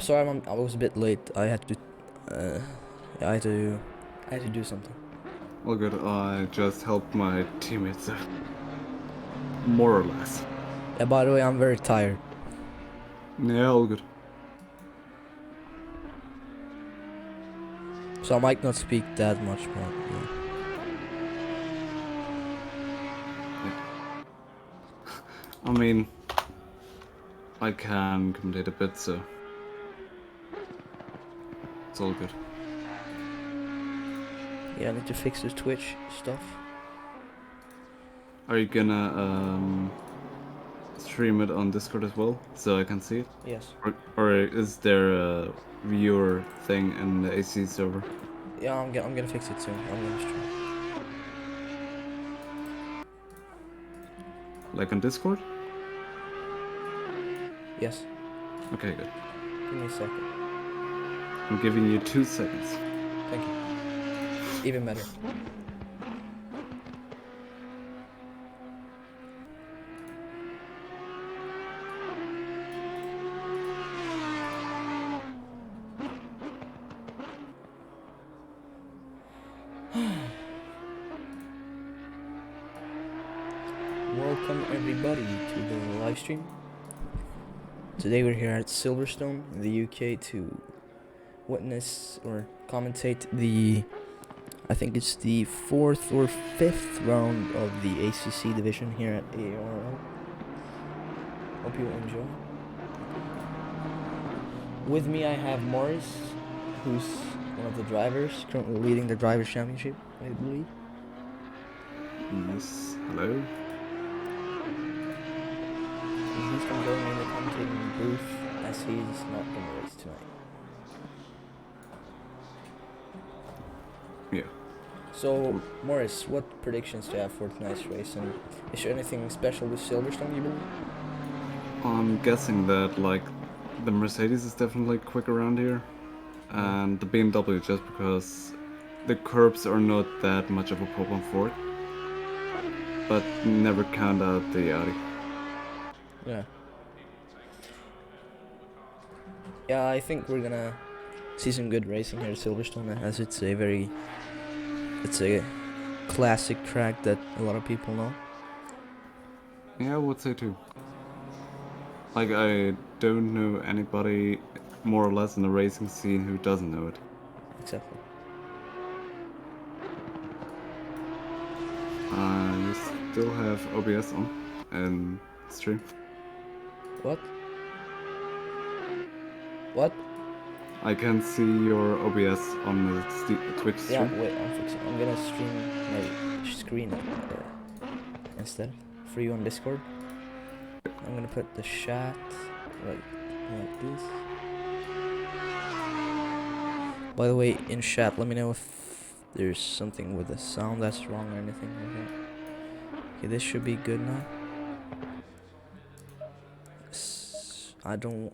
sorry, I was a bit late. I had to, yeah, I had to do something. All good. I just helped my teammates, more or less. Yeah, by the way, I'm very tired. Yeah, all good. So I might not speak that much, but yeah. I mean, I can commentate a bit, so it's all good. Yeah, I need to fix the Twitch stuff. Are you gonna stream it on Discord as well, so I can see it? Yes. Or is there a viewer thing in the AC server? Yeah, I'm gonna fix it soon. I'm gonna stream. Like on Discord? Yes. Okay, good. Give me a second. I'm giving you 2 seconds. Thank you. Even better. Welcome everybody to the live stream. Today we're here at Silverstone in the UK to witness or commentate the, I think it's the 4th or 5th round of the ACC division here at Aarl. Hope you enjoy. With me I have Morris, who's one of the drivers, currently leading the Drivers' Championship, I believe. Yes, hello. And he's going to join me in the commentating booth as he's not going to race tonight. Yeah. So, Morris, what predictions do you have for tonight's race? And is there anything special with Silverstone, you believe? I'm guessing that, like, the Mercedes is definitely quick around here, and the BMW just because the curbs are not that much of a problem for it. But never count out the Audi. Yeah. Yeah, I think we're gonna see some good racing here at Silverstone, as it's a classic track that a lot of people know. Yeah, I would say too. Like, I don't know anybody more or less in the racing scene who doesn't know it. Exactly. You still have OBS on and stream. What? What? I can see your OBS on the Twitch Yeah, stream. wait, I'm fixing. I'm gonna stream my screen instead for you on Discord. I'm gonna put the chat like this. By the way, in chat, let me know if there's something with the sound that's wrong or anything like that. Okay, this should be good now. I don't.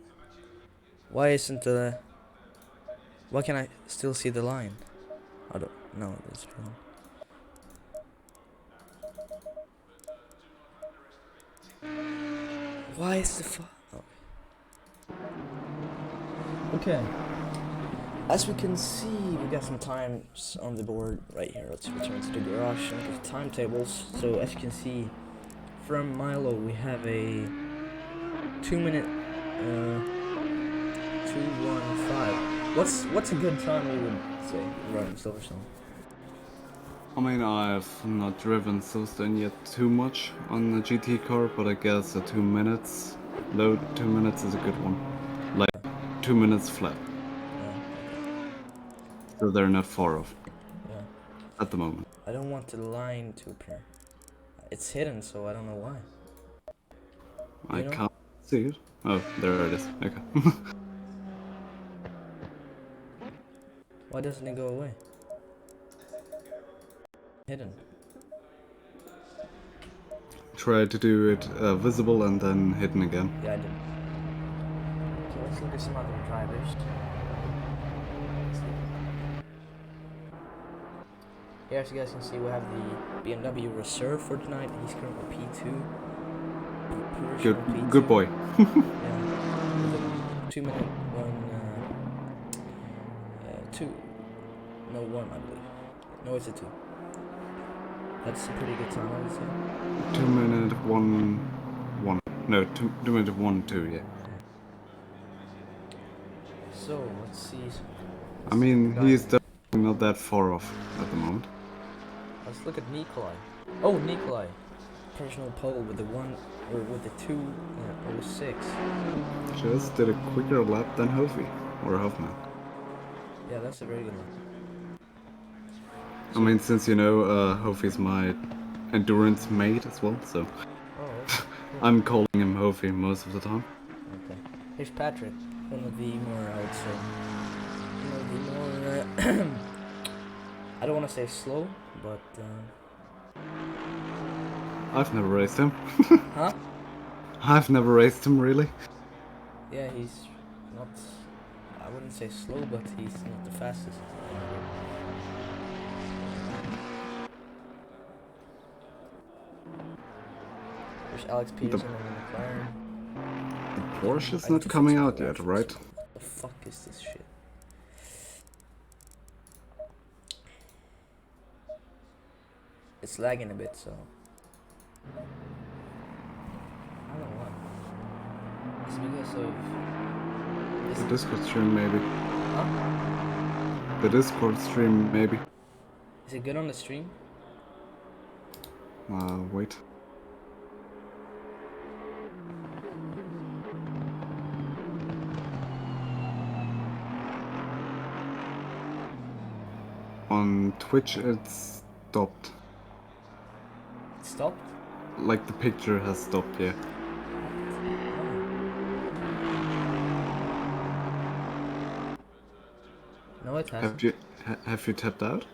Why isn't the? Why can I still see the line? I don't know. That's wrong. Why is the oh. Okay. As we can see, we got some times on the board right here. Let's return to the garage and look at the timetables. So as you can see, from Milo we have a 2-minute 2:15. What's a good time you would say running Silverstone? I mean, I've not driven Silverstone yet too much on the GT car, but I guess 2 minutes, low 2 minutes is a good one. Like 2 minutes flat. So they're not far off. Yeah. At the moment. I don't want the line to appear. It's hidden, so I don't know why. I can't see it. Oh, there it is. Okay. Why doesn't it go away? Hidden. Try to do it visible and then hidden again. Yeah, I did. Okay, let's look at some other drivers. Here, as you guys can see, we have the BMW reserve for tonight. He's currently P2. Good boy. Yeah. 2-minute 1 2. No, 1, I believe. No, it's a 2. That's a pretty good time, I would say. 2 minute 1 1. No, 2 minute 1 2. Yeah. So, let's see. I mean, he's definitely not that far off at the moment. Let's look at Nikolai. Oh, Nikolai. Personal pole with the 1 or with the 2:06. Just did a quicker lap than Hofi or Hoffman. Yeah, that's a very good one. I mean, since you know, Hofi's my endurance mate as well, so Oh, okay. Cool. I'm calling him Hofi most of the time. Okay. Here's Patrick. One of the more, I would say, one of the more, I don't want to say slow, but, I've never raced him. huh? I've never raced him, really. Yeah, he's not, I wouldn't say slow, but he's not the fastest. There's Alex Peterson on the McLaren. The Porsche is not coming out yet, right? What the fuck is this shit? It's lagging a bit, so I don't know why. It's because of The Discord stream, maybe. Huh? The Discord stream, maybe. Is it good on the stream? Wait. On Twitch, it's stopped. It stopped? Like the picture has stopped, yeah. No, it hasn't. Have you tapped out?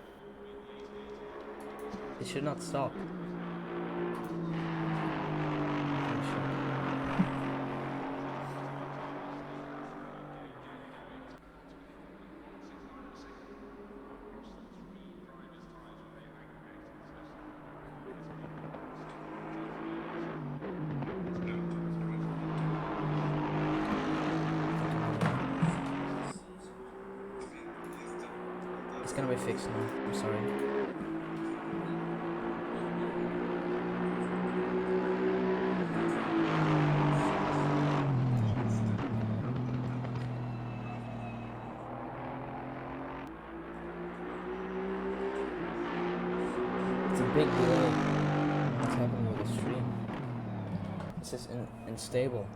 It should not stop. It's gonna be fixed now. I'm sorry. It's a big delay. What's happening with the stream? It's just unstable.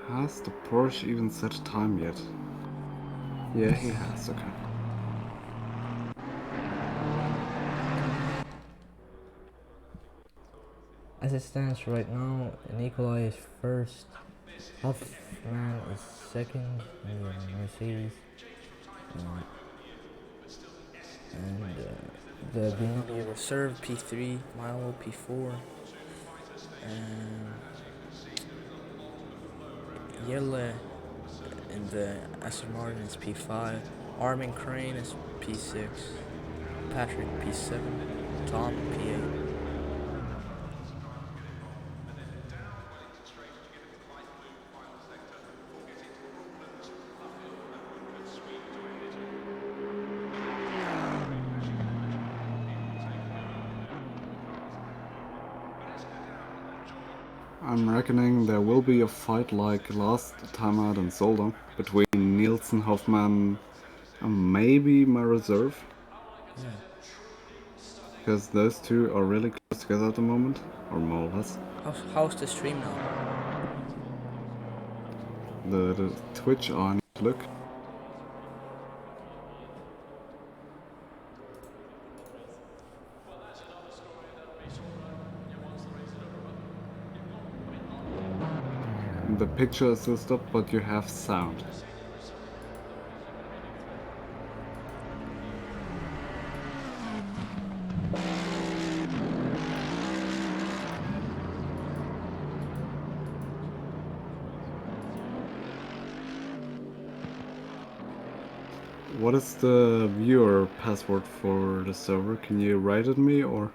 Has the Porsche even set a time yet? Yeah, he has, okay. As it stands right now, Nikolai is first, Hoffman is second in the Mercedes, and the BMW Reserve P3, Milo P4, and Yelle in the Aston Martin is P5, Armin Crane is P6, Patrick P7, Tom P8. I'm reckoning there will be a fight like last time out in Solda between Nielsen, Hoffman, and maybe my reserve. Because those two are really close together at the moment, or more or less. How's the stream now? The Twitch on, look. The picture is still stopped, but you have sound. What is the viewer password for the server? Can you write it me or?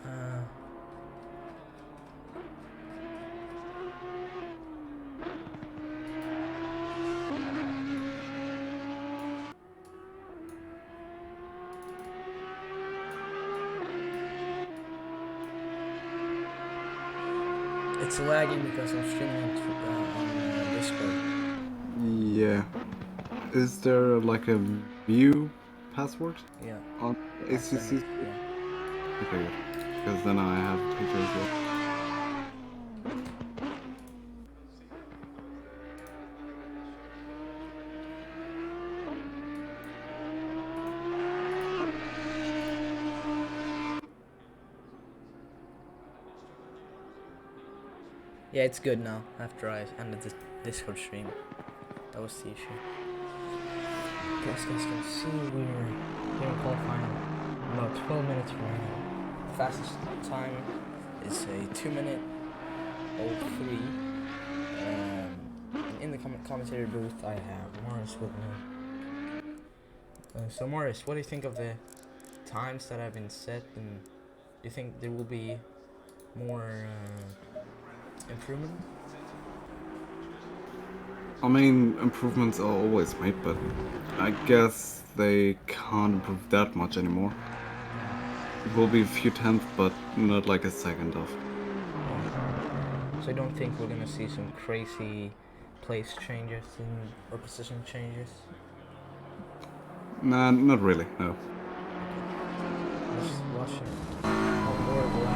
Uh, it's lagging because I'm streaming on Discord. Yeah. Is there like a view password Yeah, on I'll send it. ACC? Yeah. Okay, good. Because then I have a picture as well. Yeah, it's good now after I ended the Discord stream. That was the issue. Okay, as you guys can see, we're here in qualifying about 12 minutes from now. Fastest time is a 2-minute 03. And in the commentary booth, I have Morris with me. So Morris, what do you think of the times that have been set, and do you think there will be more improvement? I mean, improvements are always made, but I guess they can't improve that much anymore. It will be a few tenths, but not like a second of. So I don't think we're gonna see some crazy place changes or position changes. Nah, not really, no. Just watching how Lord will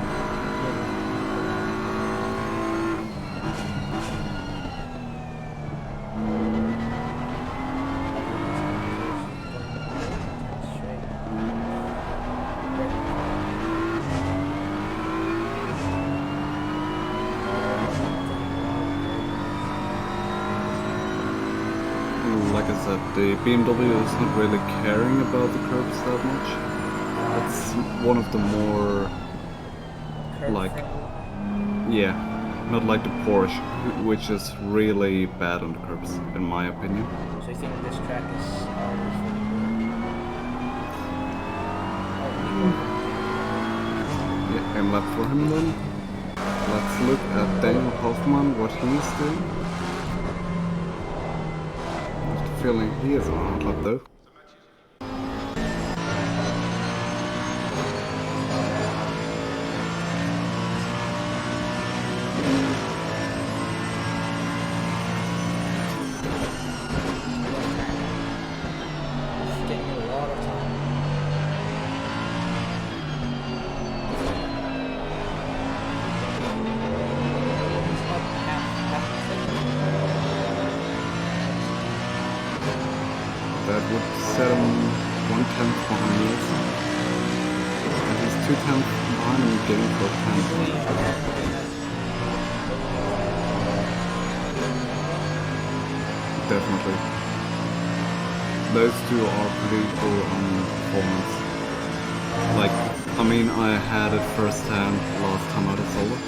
Like I said, the BMW is not really caring about the curbs that much. It's one of the more, like, yeah, not like the Porsche, which is really bad on the curbs, in my opinion. So I think this track is Yeah, and left for him then. Let's look at Daniel Hoffman, what he's doing. I have the feeling he is on a hard lap though. getting a lot of time. It's not half a second. That would set him 1/10 behind Nielsen. And he's 2/10 behind him getting for 10. Definitely. Those two are pretty cool on performance. Like, I mean, I had it firsthand last time out of solo.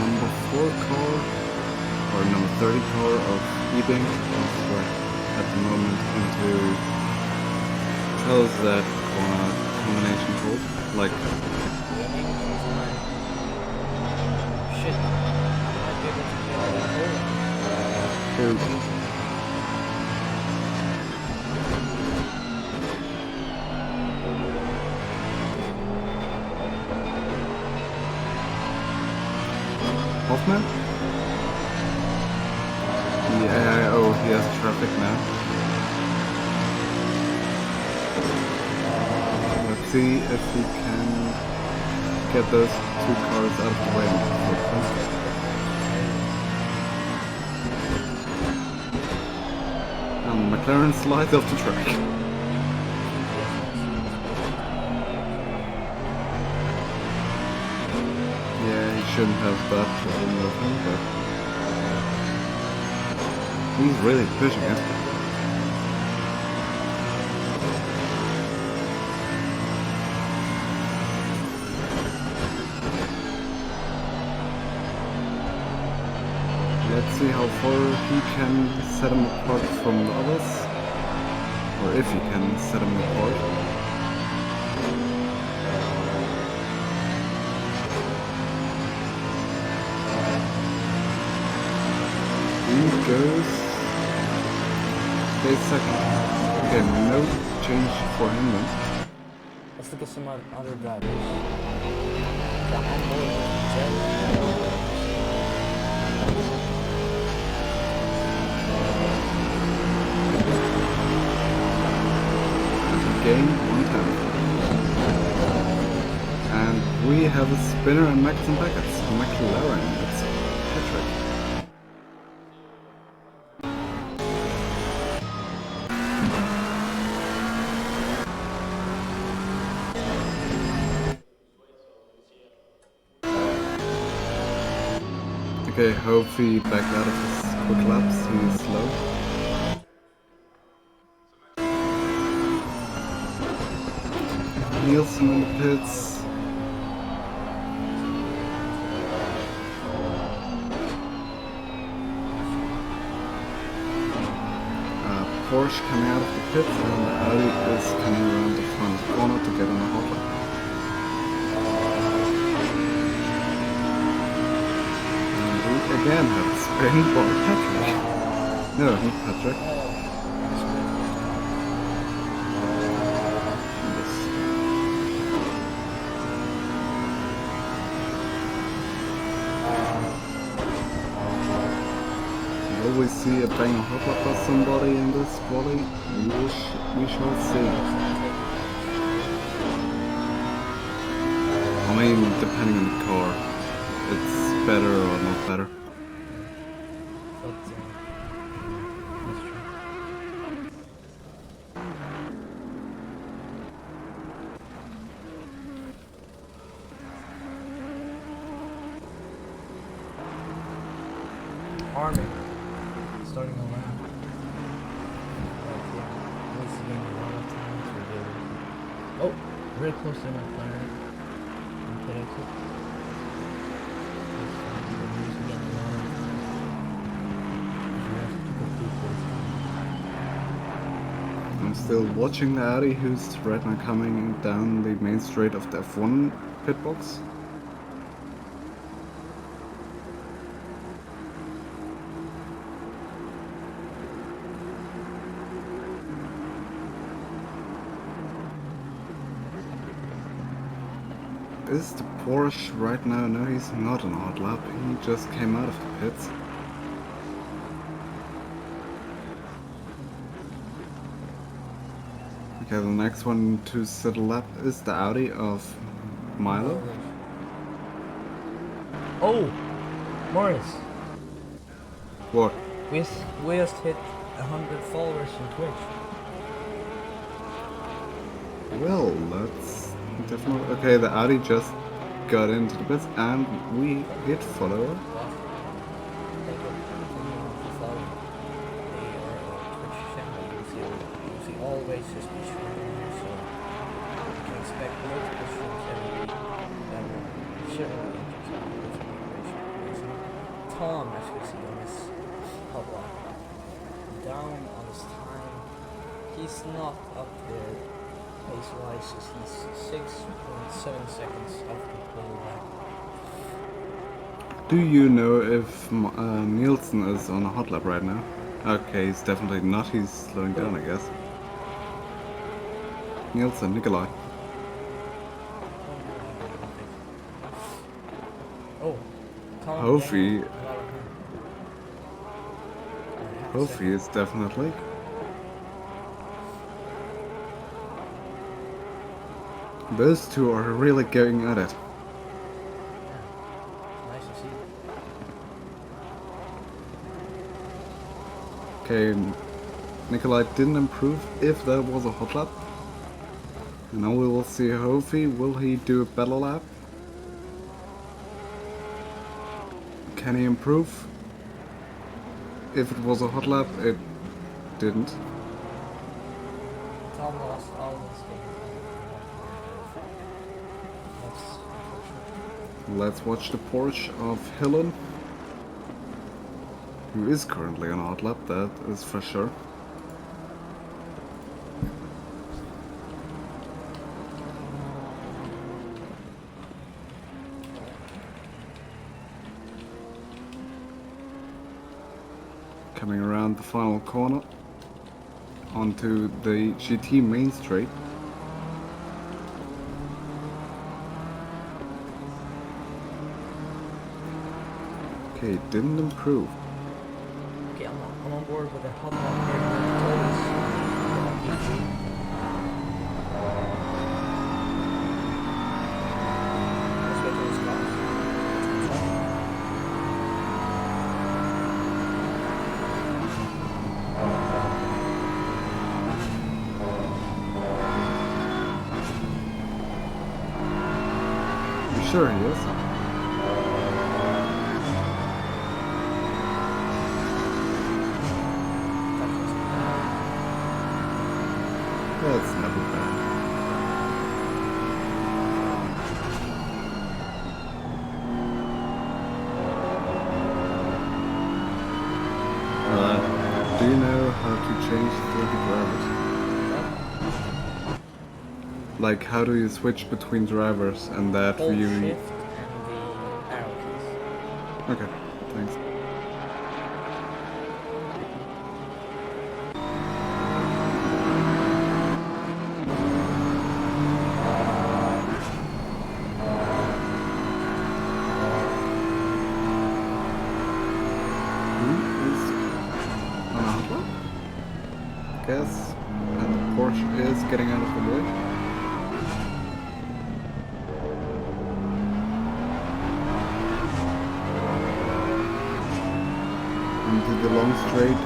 Number 4 car, or number 30 car of E-Bank is right at the moment into how's that combination called? Like, Shit. Hoffman? Yeah, oh, he has traffic now. Let's see if he can get those two cars out of the way before first. And McLaren slides off the track. Yeah, he shouldn't have that problem with him, but he's really pushing it. Let's see how far he can set him apart from the others, or if he can set him apart. He goes. Stays second. Okay, no change for him then. Let's look at some other drivers. The onboard Gain 110. And we have a spinner and Max and Beckett's McLaren. It's Patrick. Okay, hope he backed out of his quick laps. He's slow. Nielsen in the pits. Porsche coming out of the pits, and the Audi is coming around the front corner to get on the hot lap. And we again have a spin for Patrick. No, not Patrick. Will we see a banger hot lap by somebody in this quali? We shall see. I mean, depending on the car, it's better or not better. Army. Starting on that. Oh, very close to my player. Pit exit. I'm still watching the Audi, who's right now coming down the main straight of the F1 pit box. Is the Porsche right now? No, he's not on a hot lap. He just came out of the pits. Okay, the next one to set a lap is the Audi of Milo. Oh, Morris. What? We just hit 100 followers on Twitch. Well, that's definitely... Okay, the Audi just got into the pits and we hit follower. All races be streaming, so you can expect multiple streams every week that will certainly interest racing. Tom, as we see on this public, down on his time, he's not up there pace-wise, he's 6.7 seconds off the pole back. Do you know if Nielsen is on a hot lap right now? Okay, he's definitely not. He's slowing down, I guess. Nielsen, Nikolai. Oh, Tom. Hofi. Kofi is definitely. Those two are really going at it. Yeah, nice to see. Okay, Nikolai didn't improve if that was a hot lap. And now we will see Kofi. Will he do a better lap? Can he improve? If it was a hot lap, it didn't. Tom lost all his games. That's unfortunate. Let's watch the Porsche of Hillen, who is currently on a hot lap, that is for sure. Coming around the final corner onto the GT main straight. Okay, didn't improve. Okay, I'm on board with the hot lap here. Let's wait till it's gone. You sure he is? That's never bad. Do you know how to change 30 drivers? Like, how do you switch between drivers and that Hold view? shift and the arrow keys. Okay, thanks. Guess, and the Porsche is getting out of the way. Into the long straight.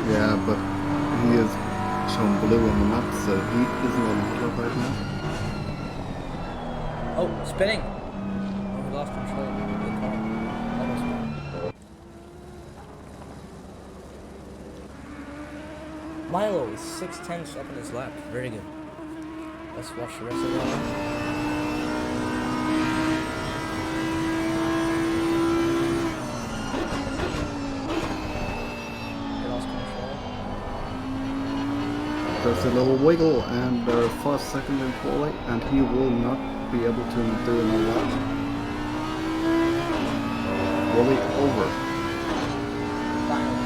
Yeah, but he is shown blue on the map, so he isn't on the hot right now. Oh, spinning! Oh, we lost control of the car. Almost gone. Milo is 6/10 up in his lap. Very good. Let's watch the rest of the lap. He lost control. There's a little wiggle and 5 seconds in quali, and he will not be able to do another lap. Quali over. Finally.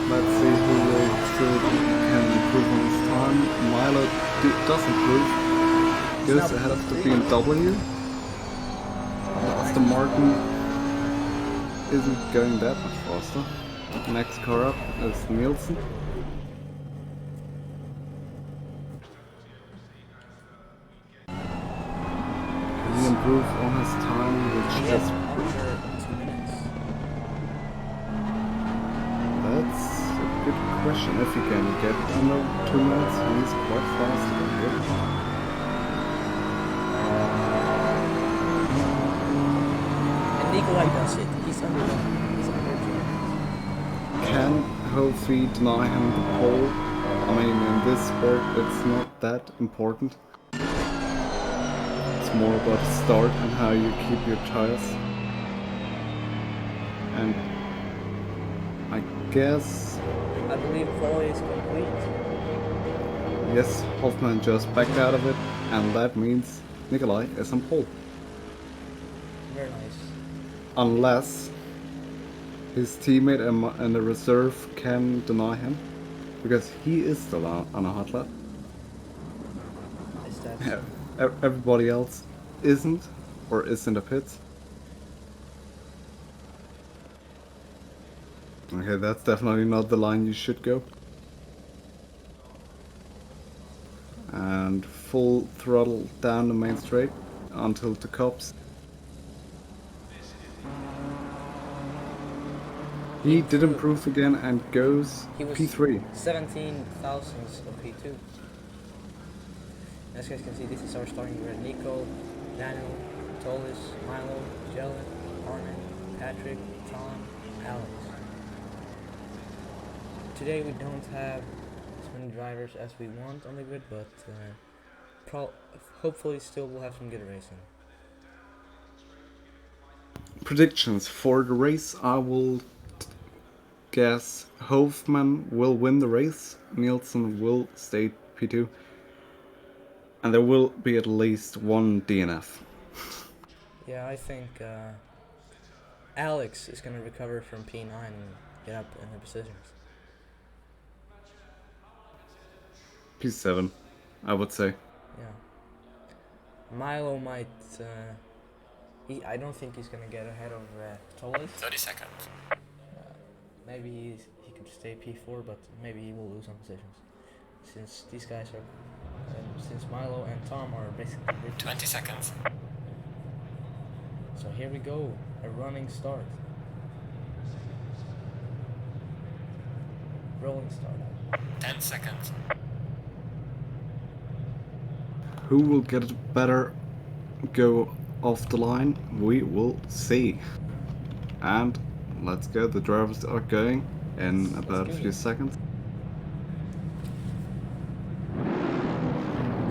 Let's see who will still can improve on his time. Milo does improve. Goes ahead of the BMW. Aston Martin isn't going that much faster. Next car up is Nielsen. He improved on his time, which Yes, is under 2 minutes. that's a good question. If he can get under 2 minutes, he's quite fast and good. And Nikolai does it. He's under 2 minutes. Can Kofi deny him the pole? I mean, in this sport, it's not that important. It's more about the start and how you keep your tires. And I guess, I believe quality is complete. yes, Hoffman just backed out of it, and that means Nikolai is on pole. Very nice. Unless his teammate and the reserve can deny him, because he is still on a hot lap. Is that Everybody else isn't, or is in the pits. Okay, that's definitely not the line you should go. And full throttle down the main straight until the cops. He did improve again and goes He was P3. 17 thousandths of P2. As you guys can see, this is our starting grid. Nico, Daniel, Tolis, Milo, Jelen, Armin, Patrick, Tom, Alex. Today we don't have as many drivers as we want on the grid, but hopefully still we'll have some good racing. Predictions for the race, I will guess Hofmann will win the race, Nielsen will stay P2, and there will be at least one DNF. Yeah, I think Alex is going to recover from P9 and get up in the positions. P7, I would say. Yeah. Milo might... I don't think he's going to get ahead of Tolis. 30 seconds. Maybe he could stay P4, but maybe he will lose some positions. Since these guys are... since Milo and Tom are basically... 20 seconds. So here we go, a running start. Rolling start. 10 seconds. Who will get it better go off the line? We will see. And let's go, the drivers are going in about a few seconds.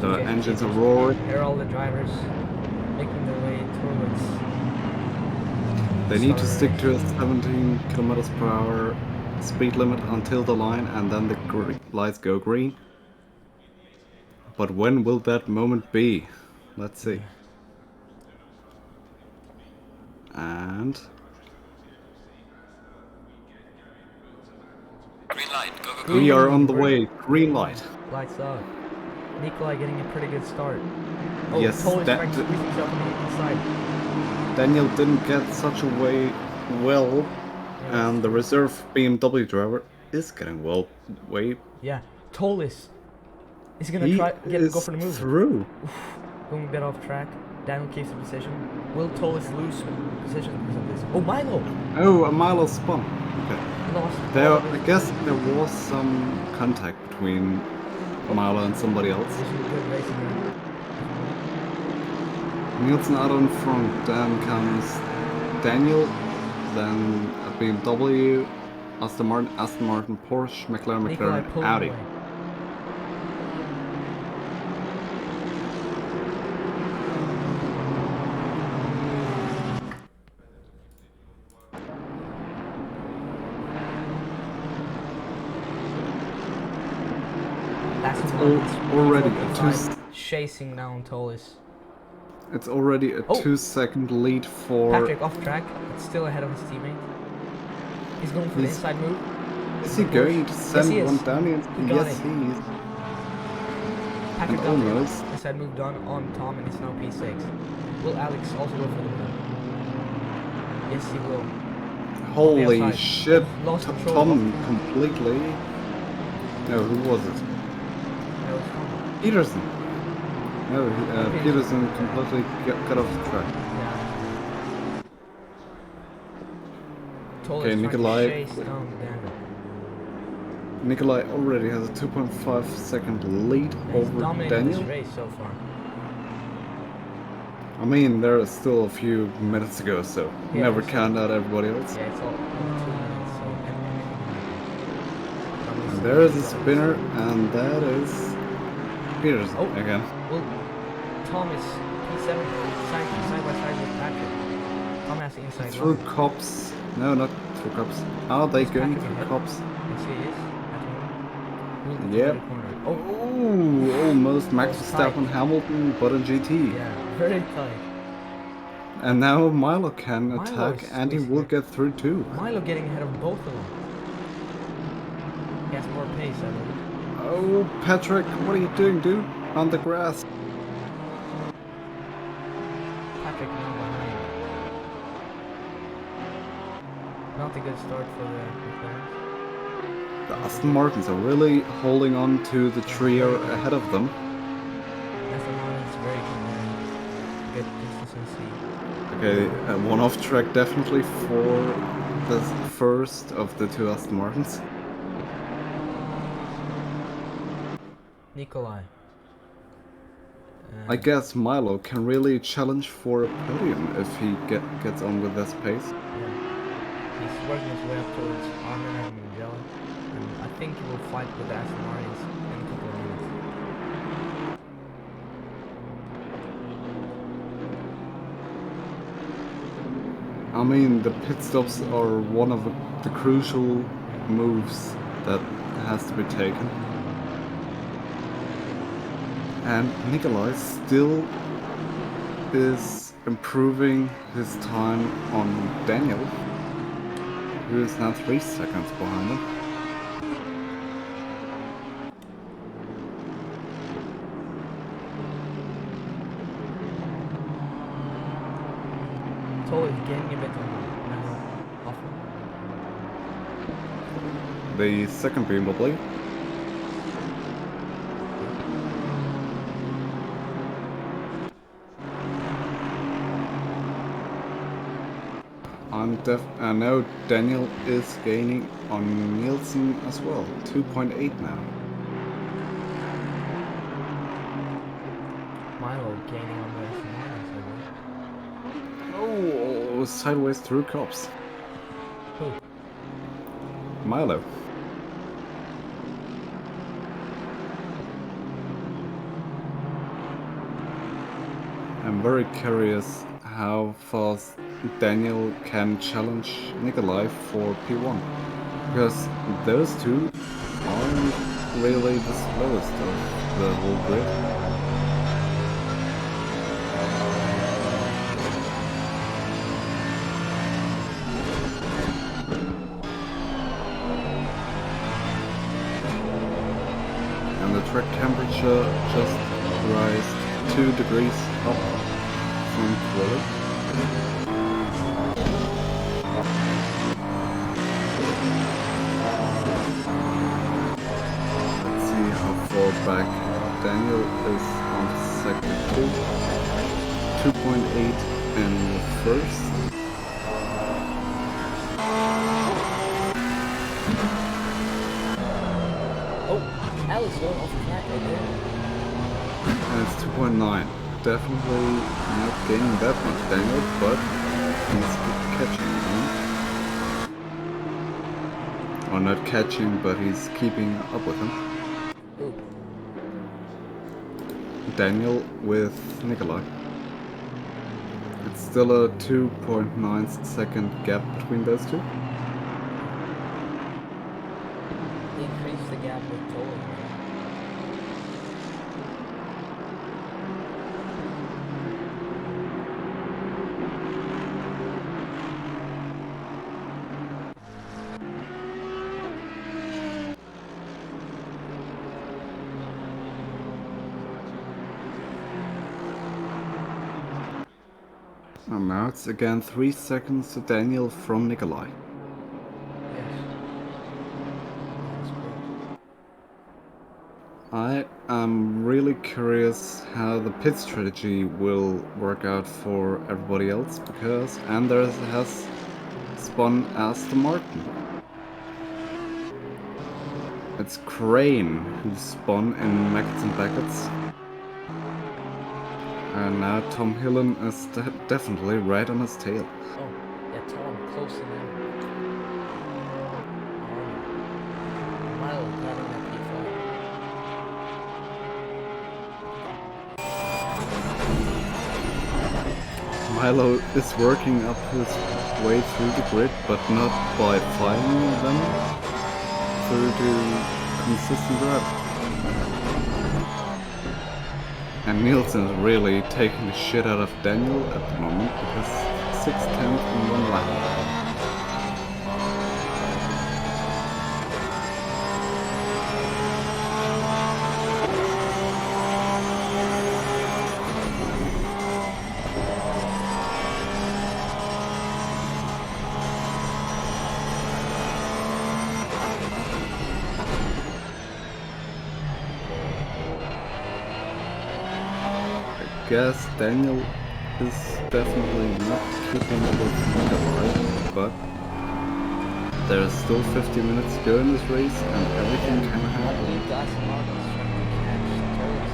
The engines are roaring. Here are all the drivers making their way towards... They need to stick to a 17 kilometers per hour speed limit until the line, and then the lights go green. But when will that moment be? Let's see. And Green light. Go, go, go. we are on the way. Green light. Lights up. Nikolai getting a pretty good start. Oh, Yes, Polish that- trying to squeeze himself on the inside. Daniel didn't get such a way well, and the reserve BMW driver is getting well way. Yeah, Tolis is gonna He try is go for the move. through. Going a bit off track. Daniel keeps the position. Will Tolis lose position because of this? Oh, Milo Oh, a Milo spun. Okay. lost. There, all of I his guess position. there was some contact between Milo and somebody else. This is good racing. Nielsen out in front, then comes Daniel, then a BMW, Aston Martin, Porsche, McLaren, Nikolai McLaren, pulling Audi. away. That's Already a chasing down Tolis. it's already a Oh. 2-second lead for. Patrick off track, but still ahead of his teammate. He's going for the He's- inside move. Is he going to send he is. one down? He got Yes, it. he is. Patrick And got almost. the inside move done on Tom, and it's now P6. Will Alex also go for the move? Yes, he will. Holy outside. shit! Lost control. Tom completely. No, who was it? That was Tom. Peterson. No, Peterson completely got off the track. Yeah. Tolis Okay, trying Nikolai. to chase down Daniel. Nikolai already has a 2.5 second lead He's over dominating Daniel. this race so far. I mean, there is still a few minutes to go, so Yeah, never so- count out everybody else. Yeah, it's all 2 minutes, so And there is a spinner, and that is Peterson Oh. again. Well, Thomas, P7, side by side with Patrick. Tom has the inside Through line. cops. No, not through cops. Are they Is going Patrick through ahead? cops? Yes, he is. At the moment. Yep. Oh, Oh, almost Max Close tight. Verstappen, Hamilton, but a GT. yeah, very tight. And now Milo can Milo attack, is and he squeezing will it. get through too. Milo getting ahead of both of them. He has more pace, I believe. Oh, Patrick, what are you doing, dude? On the grass. Patrick now behind. Not a good start for the McLarens? The Aston Martins are really holding on to the trio ahead of them. Aston Martin's very good consistency. Okay, one off track definitely for the first of the two Aston Martins. Nikolai. I guess Milo can really challenge for a podium if he gets on with this pace. Yeah. He's working his way up towards Armin and Magellan, and I think he will fight with the Aston Martins in a couple of minutes. I mean, the pit stops are one of the crucial moves that has to be taken. And Nikolai still is improving his time on Daniel, who is now 3 seconds behind him. Toll is getting a bit off. The second BMW. I know Daniel is gaining on Nielsen as well, 2.8 now. Milo gaining on the Aston Martins, Oh, sideways through cops. Who? Milo. I'm very curious how fast Daniel can challenge Nikolai for P1. Because those two aren't really the slowest of the whole grid. And the track temperature just rised 2 degrees up from quality. Let's see how far back Daniel is on sector 2. 2.8 in the first. Oh, Alice going off track again. And it's 2.9. Definitely not gaining that much Daniel, but he's catching him. Or not catching, but he's keeping up with him. Ooh. Daniel with Nikolai. It's still a 2.9 second gap between those two. Increase the gap with Toll. And now it's again 3 seconds to Daniel from Nikolai. Yes. That's great. I am really curious how the pit strategy will work out for everybody else, because Anders has spun Aston Martin. It's Crane who spun in Mackets and Beckett's. And now Tom Hillen is definitely right on his tail. Oh, yeah, Tom closing in. Milo grabbing that P5. Milo is working up his way through the grid, but not by fighting them through the consistent driving. And Nielsen is really taking the shit out of Daniel at the moment, because 6/10 in 1 lap. guess Daniel is definitely not keeping with Nikolai, but there's still 50 minutes to go in this race and everything can I happen. believe the Aston Martin is trying to catch Toes.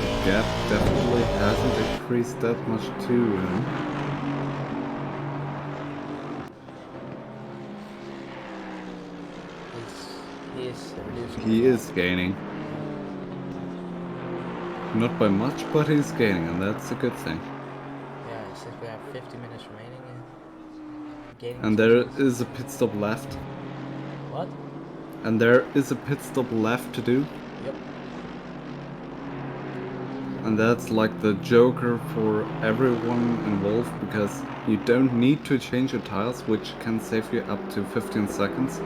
The gap definitely hasn't increased that much too. He is reducing. He is gaining. Not by much, but he's gaining, and that's a good thing. Yeah, since we have 50 minutes remaining, gaining And 2 there seconds. is a pit stop left. What? And there is a pit stop left to do. Yep. And that's like the joker for everyone involved, because you don't need to change your tires, which can save you up to 15 seconds.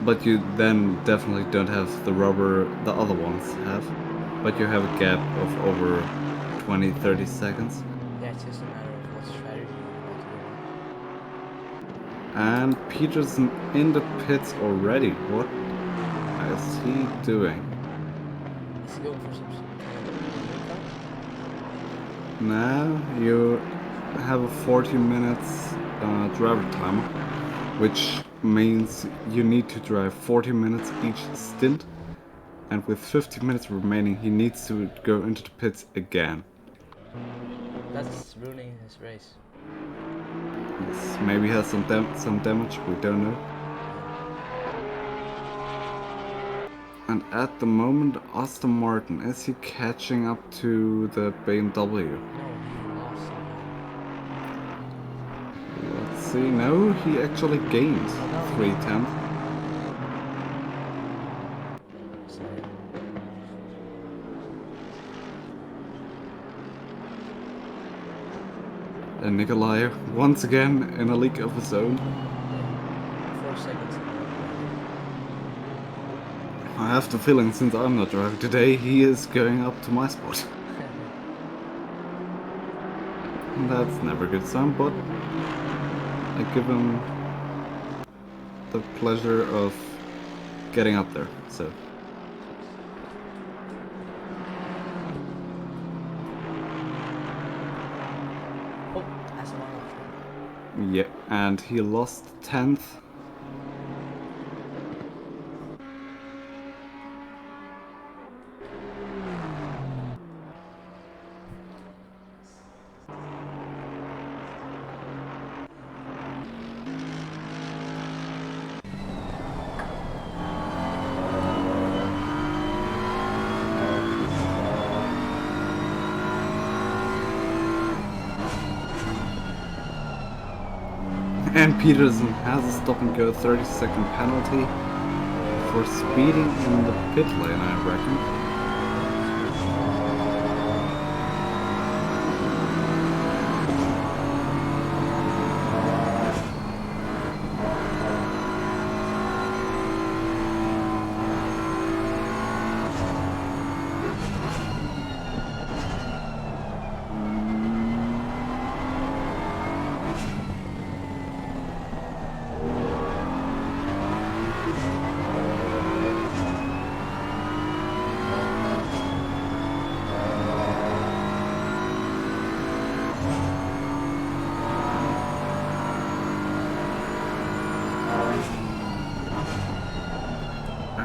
But you then definitely don't have the rubber the other ones have. But you have a gap of over 20-30 seconds. Yeah, it's just a matter of what strategy you want to go And Peterson in the pits already. What is he doing? on. Is he going for some car? Now you have a 40 minutes driver timer, which means you need to drive 40 minutes each stint, and with 50 minutes remaining he needs to go into the pits again. That's ruining his race. Yes, maybe he has some damage, we don't know. And at the moment, Aston Martin, is he catching up to the BMW? No, he lost somehow. Let's see, no, he actually gained 3/10. Sorry. And Nikolai, once again, in a league of his own. 4 seconds. I have the feeling, since I'm not driving today, he is going up to my spot. That's never a good sign, but I give him the pleasure of getting up there, so. Oh, that's a lot. Yeah, and he lost 10th. And Peterson has a stop and go 30-second penalty for speeding in the pit lane, I reckon.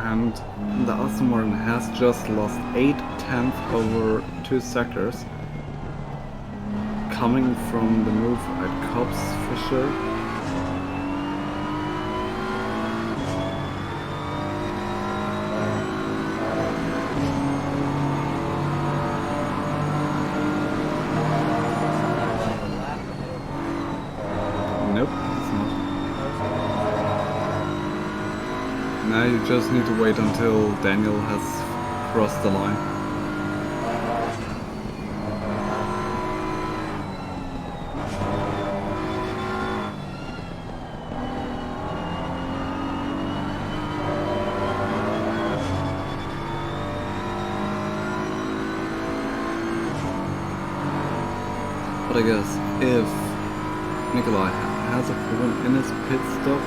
And the Aston Martin has just lost 8/10 over 2 sectors, coming from the move at Cops for sure. Nope, it's not. Now you just need to wait until Daniel has crossed the line. But I guess if Nikolai has a problem in his pit stop,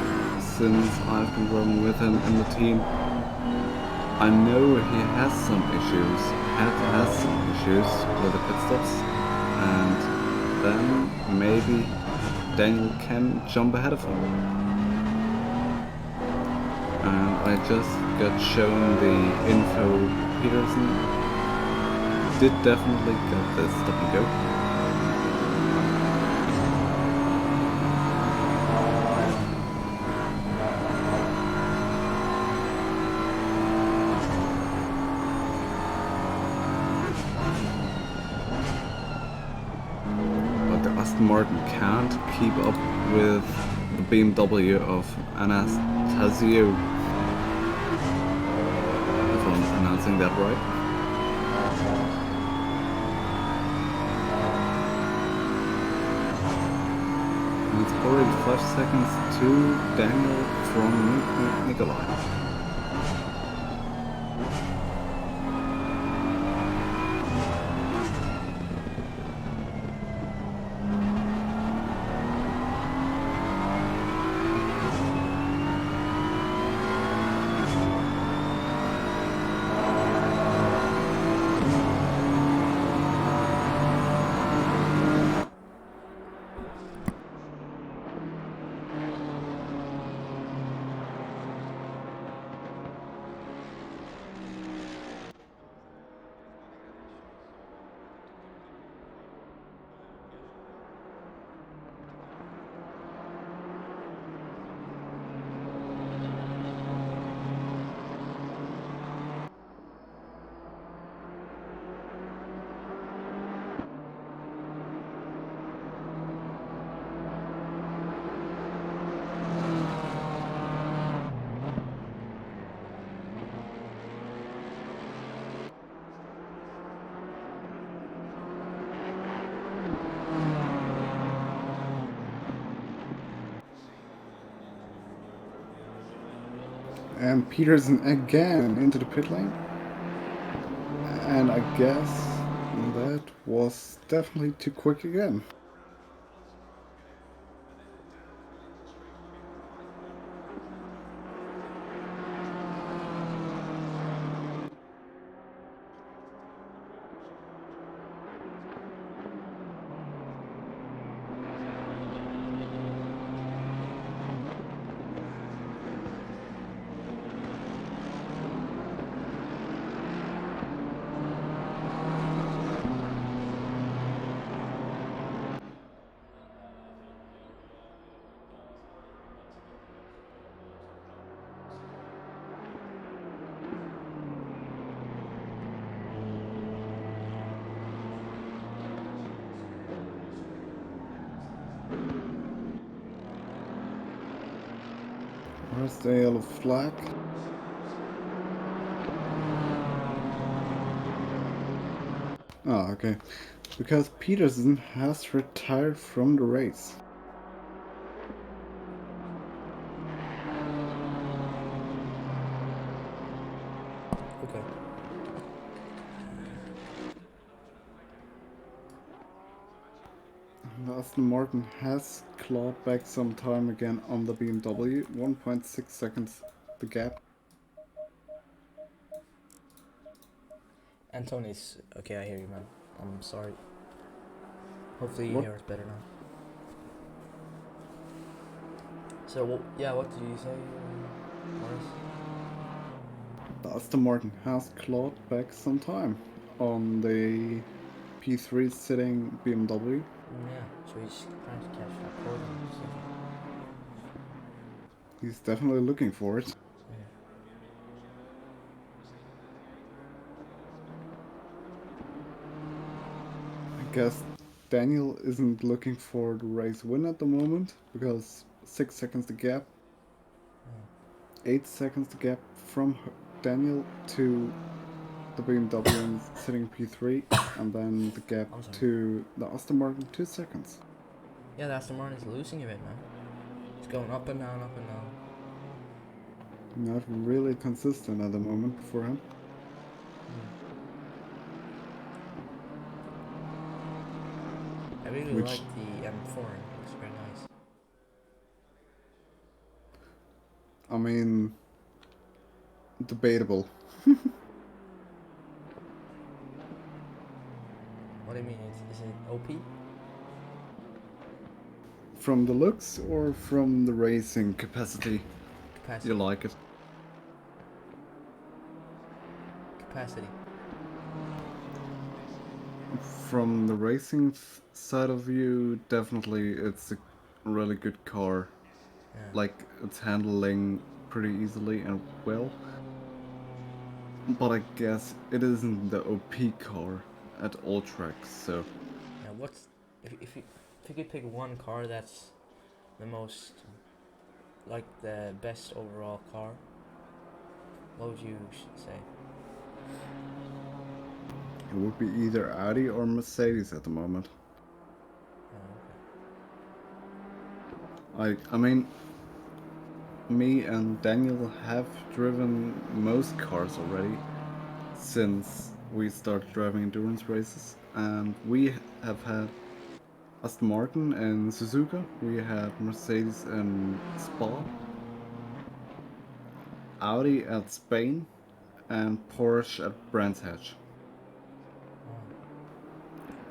since I've been running with him in the team, I know he has some issues, has some issues with the pit stops, and then maybe Daniel can jump ahead of him. And I just got shown the info. Peterson did definitely get this stop and go. But the Aston Martin can't keep up with the BMW of Anastasio, if I'm pronouncing that right. And it's already 5 seconds to Daniel from Nikolai. And Peterson again into the pit lane. And I guess that was definitely too quick again. Where's the yellow flag? Oh, okay. Because Peterson has retired from the race. Okay. Aston Martin has clawed back some time again on the BMW. 1.6 seconds the gap. Antoni's okay. I hear you, man. I'm sorry. Hopefully you What? hear us better now. So yeah, what did you say, Morris? The Aston Martin has clawed back some time on the P3 sitting BMW. Yeah, so he's trying to catch that podium or something. He's definitely looking for it. Yeah. I guess Daniel isn't looking for the race win at the moment because 6 seconds the gap. 8 seconds the gap from Daniel to the BMW sitting P3, and then the gap to the Aston Martin 2 seconds. Yeah, the Aston Martin is losing a bit, man. It's going up and down, up and down. Not really consistent at the moment for him. I really like the M4. It looks very nice. I mean, debatable. What do you mean? Is it OP? From the looks or from the racing capacity? You Capacity. like it? Capacity. From the racing side of view, definitely it's a really good car. Yeah. Like, it's handling pretty easily and well. But I guess it isn't the OP car at all tracks, so Now, what's if you could pick one car that's the most like the best overall car, what would you say? it would be either Audi or Mercedes at the moment. I mean, me and Daniel have driven most cars already since we started driving endurance races, and we have had Aston Martin and Suzuka, we had Mercedes and Spa, Audi at Spain, and Porsche at Brands Hatch.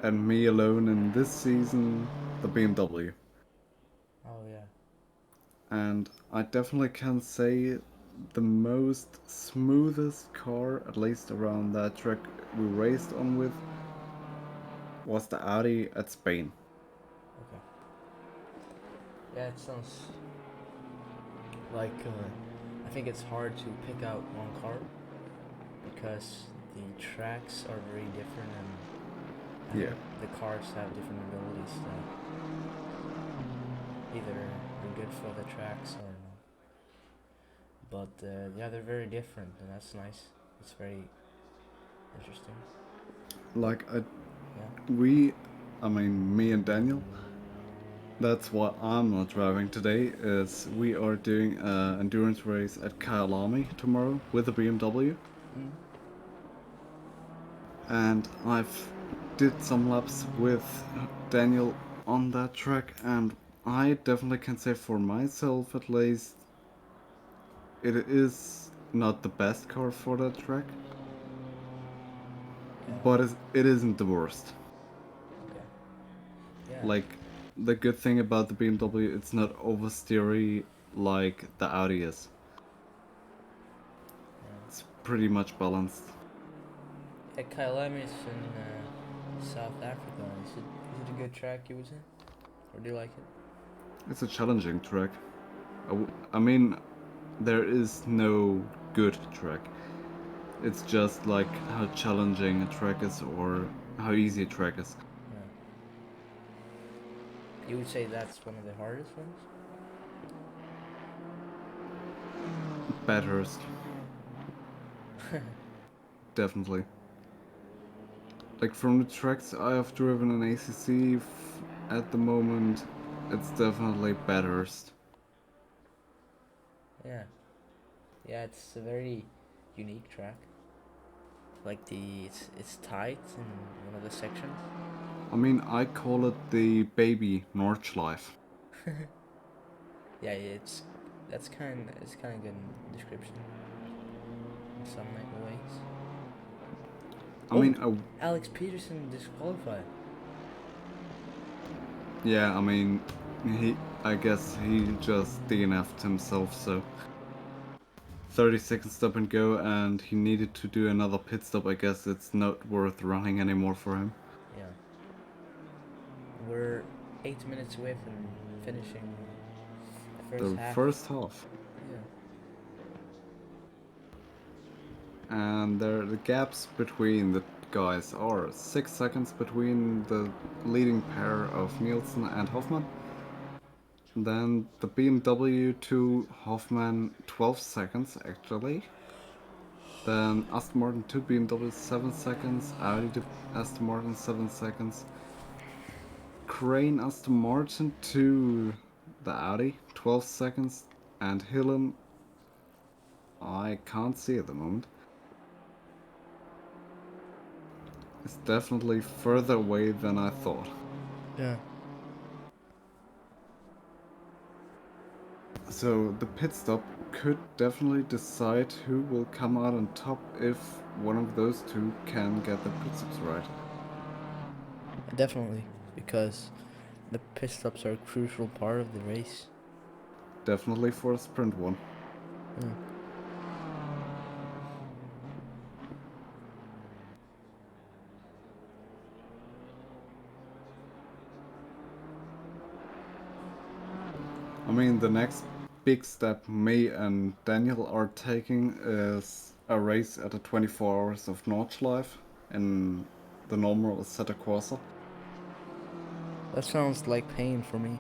And me alone in this season, the BMW. Oh yeah. And I definitely can say the most smoothest car, at least around that track we raced on with, was the Audi at Spain. Okay. Yeah, it sounds like I think it's hard to pick out one car because the tracks are very different and I Yeah. think the cars have different abilities that either are good for the tracks or not. But yeah, they're very different and that's nice. It's very interesting. Like, Yeah. me and Daniel, that's why I'm not driving today, is we are doing an endurance race at Kyalami tomorrow with the BMW. Mm. And I've did some laps with Daniel on that track, and I definitely can say for myself at least, it is not the best car for that track, Yeah. but it isn't the worst. Okay. Yeah. Like, the good thing about the BMW, it's not oversteery like the Audi is. Yeah. It's pretty much balanced. Yeah, Kyalami is in South Africa. Is it a good track you would say? Or do you like it? It's a challenging track. I mean, there is no good track. It's just like how challenging a track is or how easy a track is. Yeah. You would say that's one of the hardest ones? Bathurst, definitely. Like from the tracks I have driven in ACC at the moment, it's definitely Bathurst. Yeah. Yeah, it's a very unique track. Like it's tight in one of the sections. I mean, I call it the baby Nordschleife. Yeah, it's kind of good description in some ways. I Oh, mean, Alex Peterson disqualified. yeah, I mean, I guess he just DNF'd himself, so 30-second stop and go, and he needed to do another pit stop. I guess it's not worth running anymore for him. Yeah. We're 8 minutes away from finishing the first The half. first half. Yeah. And the gaps between the guys are 6 seconds between the leading pair of Nielsen and Hoffman. Then the BMW to Hoffman 12 seconds actually. Then Aston Martin to BMW 7 seconds, Audi to Aston Martin 7 seconds. Crane Aston Martin to the Audi 12 seconds, and Hillen I can't see at the moment. It's definitely further away than I thought. Yeah. So the pit stop could definitely decide who will come out on top if one of those two can get the pit stops right. Definitely, because the pit stops are a crucial part of the race. Definitely for a sprint one. Yeah. I mean, the next big step me and Daniel are taking is a race at the 24 hours of Nordschleife in the normal Assetto Corsa. That sounds like pain for me.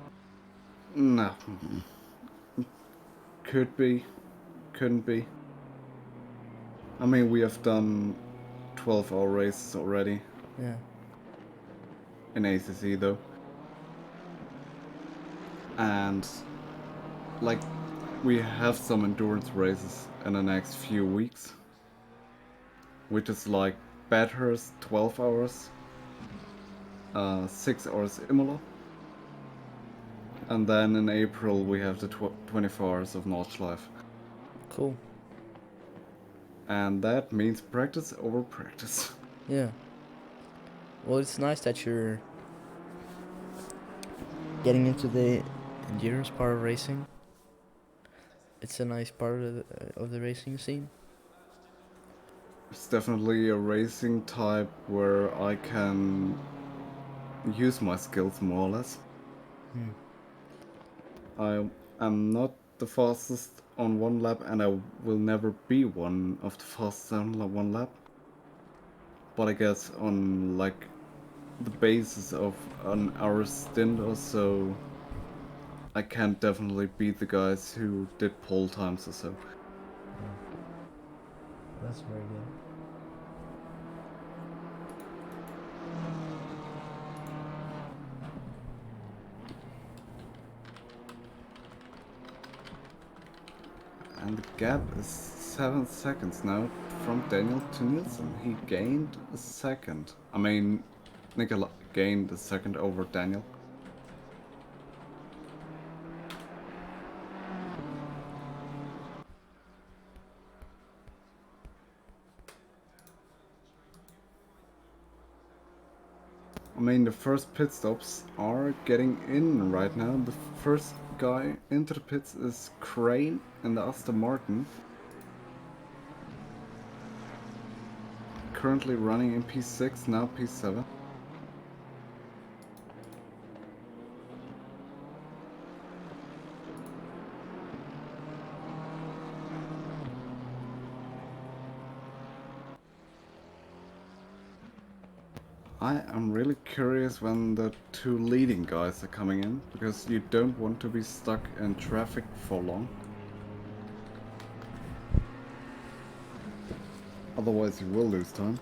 No. Could be, couldn't be. I mean, we have done 12-hour races already Yeah. in ACC though. And, like, we have some endurance races in the next few weeks, which is like Bathurst 12 hours, 6 hours Imola, and then in April we have the 24 hours of Nordschleife. Cool. And that means practice over practice. Yeah. Well, it's nice that you're getting into the endurance part of racing. It's a nice part of the racing scene. It's definitely a racing type where I can use my skills more or less. Hmm. I am not the fastest on one lap, and I will never be one of the fastest on one lap. But I guess on like the basis of an hour stint or so, I can definitely beat the guys who did pole times or so. That's very good. And the gap is 7 seconds now from Daniel to Nielsen. He gained a second. I mean, Nicola gained a second over Daniel. I mean, the first pit stops are getting in right now. The first guy into the pits is Crane in the Aston Martin. Currently running in P6, now P7. I am really curious when the two leading guys are coming in, because you don't want to be stuck in traffic for long. Otherwise you will lose time.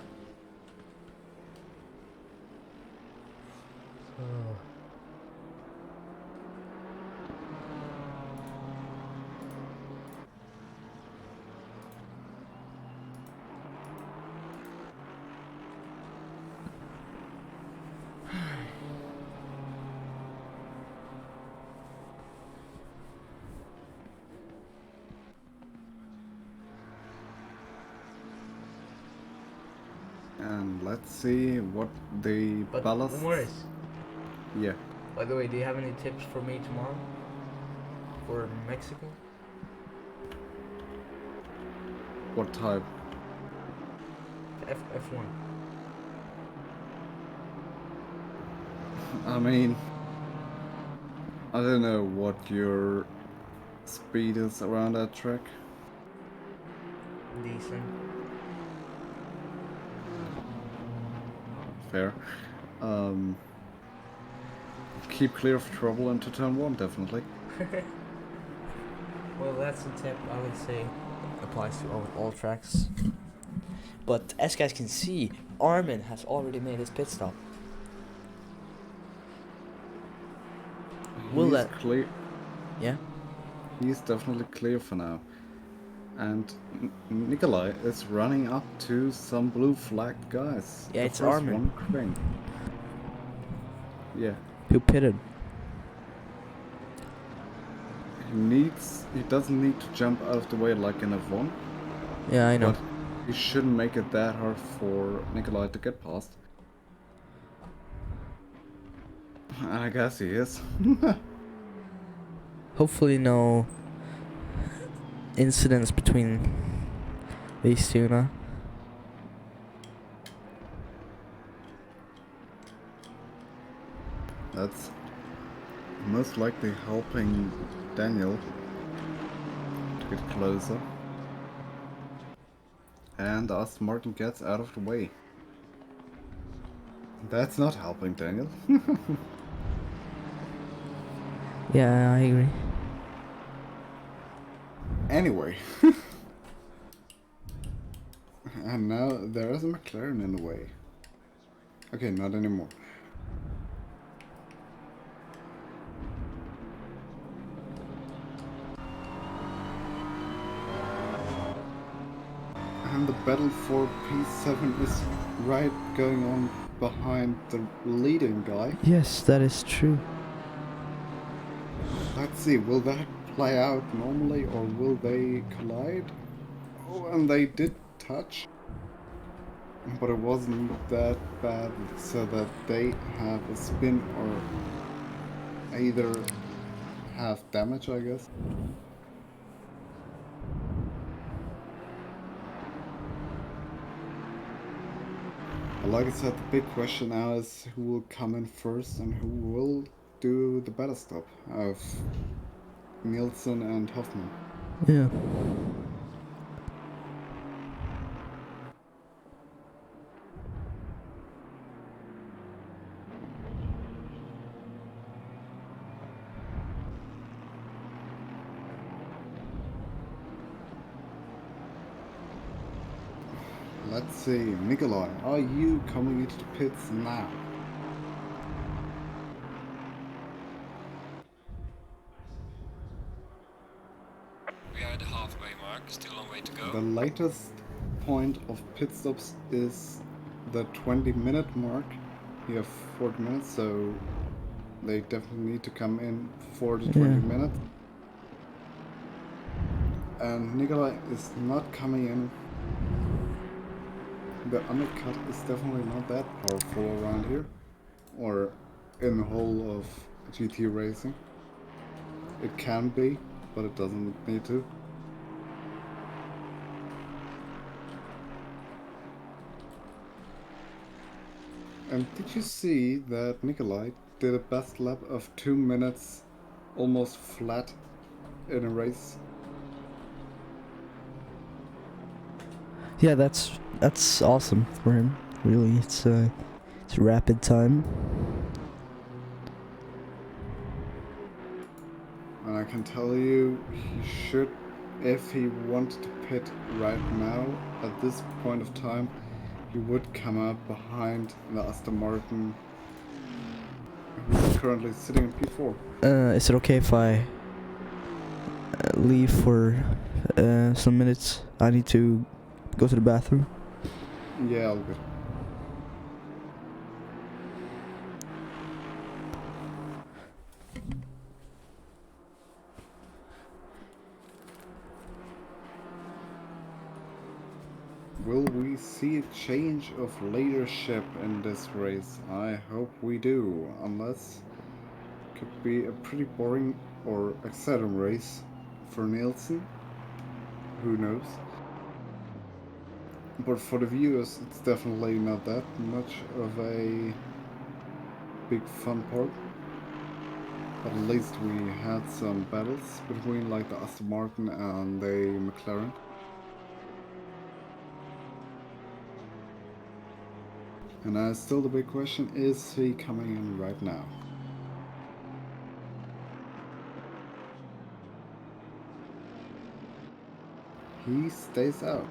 And let's see what the But ballast... Morris, Yeah. by the way, do you have any tips for me tomorrow? For Mexico? What type? F1. I mean, I don't know what your speed is around that track. Decent. Fair. Keep clear of trouble into turn 1, definitely. Well, that's a tip I would say applies to all tracks. But as guys can see, Armin has already made his pit stop. Will He's that... clear. Yeah? He's definitely clear for now. And Nikolai is running up to some blue flagged guys. Yeah, the it's first Armin. one, Crane. Yeah, Who pitted? he he doesn't need to jump out of the way like in F1, Yeah, I know. but he shouldn't make it that hard for Nikolai to get past. And I guess he is. Hopefully no incidents between these two now. That's most likely helping Daniel to get closer. And Aston Martin gets out of the way. That's not helping Daniel. Yeah, I agree. Anyway. And now there is a McLaren in the way. Okay, not anymore. And the battle for P7 is right going on behind the leading guy. Yes, that is true. Let's see, will that play out normally or will they collide? Oh, and they did touch. But it wasn't that bad so that they have a spin or either have damage, I guess. But like I said, the big question now is who will come in first and who will do the better stop of Nielsen and Hoffman. Yeah. Let's see, Nikolai, are you coming into the pits now? We are at the halfway mark, still a long way to go. The latest point of pit stops is the 20-minute mark. You have 40 minutes, so they definitely need to come in for the 20 minutes. And Nikolai is not coming in. The undercut is definitely not that powerful around here, or in the whole of GT racing. It can be, but it doesn't need to. And did you see that Nikolai did a best lap of 2 minutes almost flat in a race? Yeah, that's awesome for him. Really, it's rapid time. And I can tell you, he should, if he wanted to pit right now, at this point of time, he would come up behind the Aston Martin, who's currently sitting in P4. Is it okay if I leave for some minutes? I need to go to the bathroom. Yeah, all good. Will we see a change of leadership in this race? I hope we do, unless it could be a pretty boring or exciting race for Nielsen. Who knows? But for the viewers, it's definitely not that much of a big fun part. But at least we had some battles between like the Aston Martin and the McLaren. And still the big question, is he coming in right now? He stays out.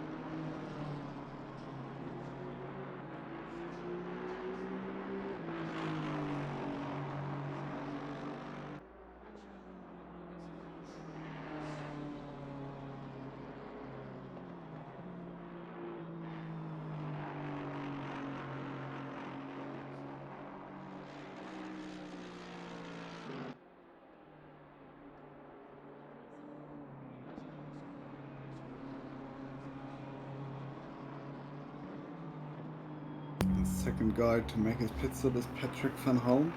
Second guy to make his pit stop is Patrick Van Holm,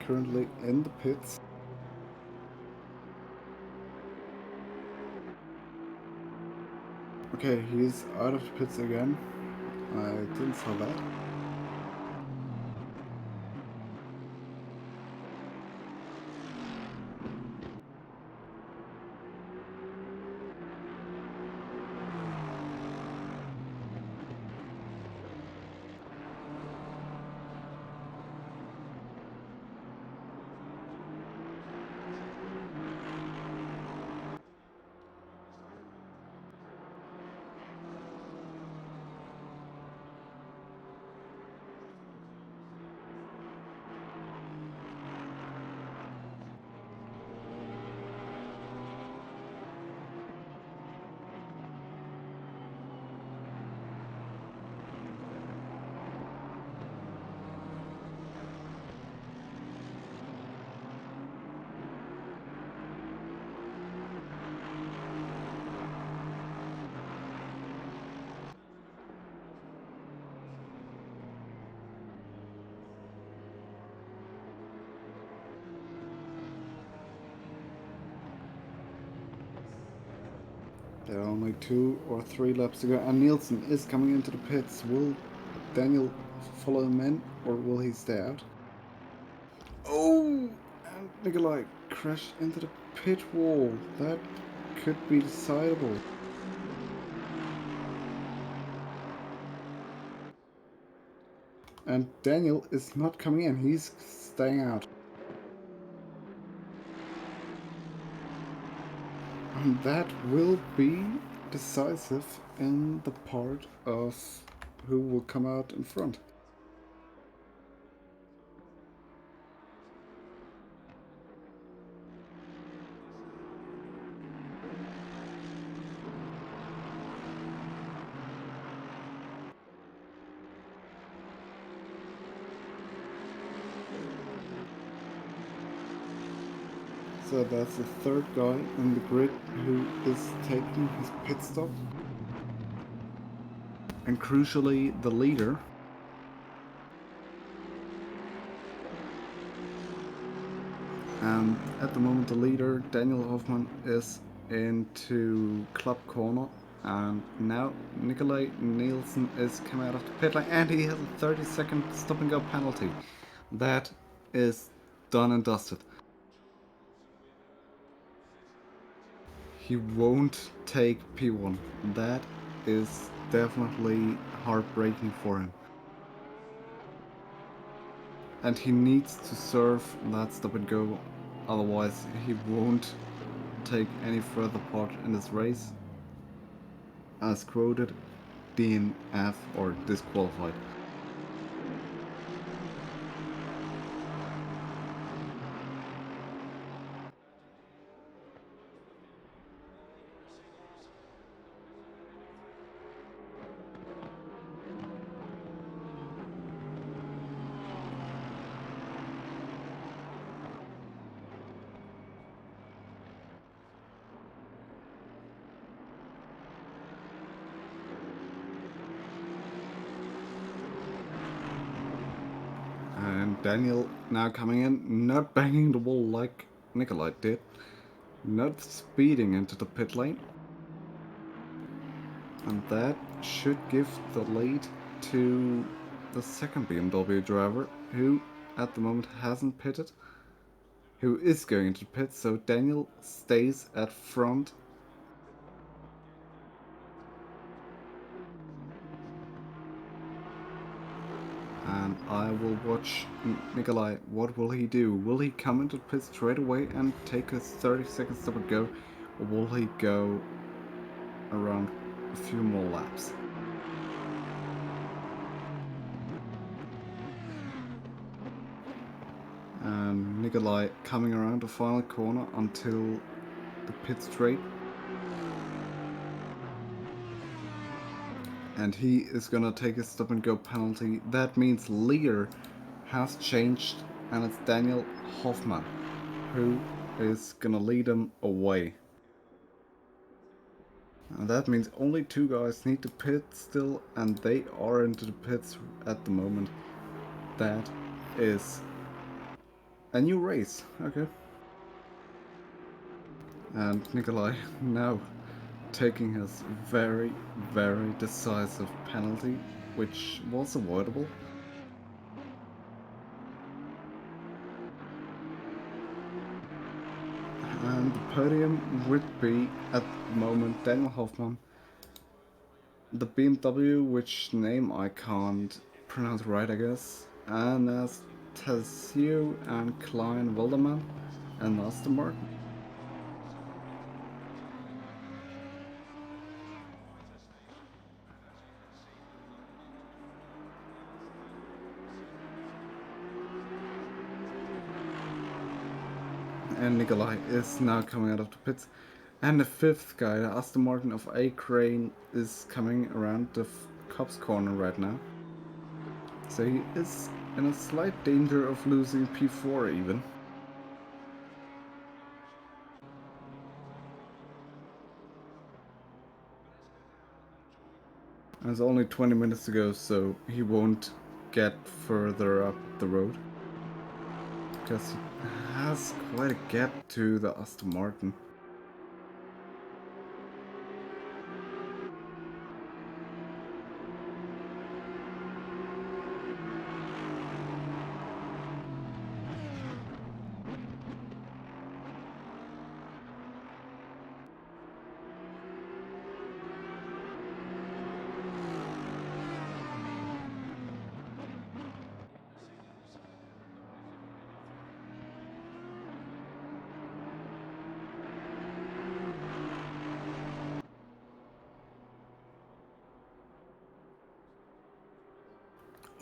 currently in the pits. Okay, he's out of the pits again. I didn't saw that. There are only 2 or 3 laps to go, and Nielsen is coming into the pits. Will Daniel follow him in, or will he stay out? Oh! And Nikolai crashed into the pit wall. That could be decidable. And Daniel is not coming in, he's staying out. And that will be decisive in the part of who will come out in front. So that's the third guy in the grid who is taking his pit stop. And crucially, the leader. And at the moment, the leader, Daniel Hoffman, is into club corner. And now Nikolai Nielsen is coming out of the pit lane, and he has a 30-second stop and go penalty. That is done and dusted. He won't take P1. That is definitely heartbreaking for him. And he needs to serve that stop and go, otherwise he won't take any further part in this race. As quoted, DNF or disqualified. And Daniel now coming in, not banging the wall like Nikolai did, not speeding into the pit lane. And that should give the lead to the second BMW driver, who at the moment hasn't pitted, who is going into the pit, so Daniel stays at front. And I will watch Nikolai. What will he do? Will he come into the pit straight away and take his 30 seconds stop and go? Or will he go around a few more laps? And Nikolai coming around the final corner until the pit straight. And he is gonna take a stop and go penalty. That means leader has changed, and it's Daniel Hoffman who is gonna lead him away. And that means only 2 guys need to pit still, and they are into the pits at the moment. That is a new race. Okay. And Nikolai now taking his very, very decisive penalty, which was avoidable. And the podium would be, at the moment, Daniel Hoffman, the BMW, which name I can't pronounce right, I guess, and as Tazio and Klein Wilderman, and Aston Martin. And Nikolai is now coming out of the pits. And the fifth guy, the Aston Martin of A Crane, is coming around the Copse corner right now. So he is in a slight danger of losing P4 even. There's only 20 minutes to go, so he won't get further up the road. Because he has quite a gap to the Aston Martin.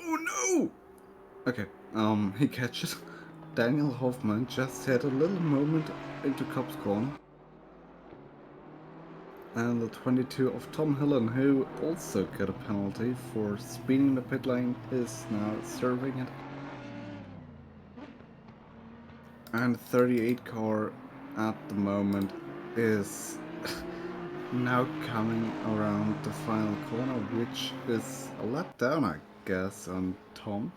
Oh no! Okay, he catches. Daniel Hoffman just had a little moment into Copse corner. And the 22 of Tom Hillen, who also got a penalty for speeding the pit lane, is now serving it. And 38 car at the moment is now coming around the final corner, which is a lap down, I guess, on Tom.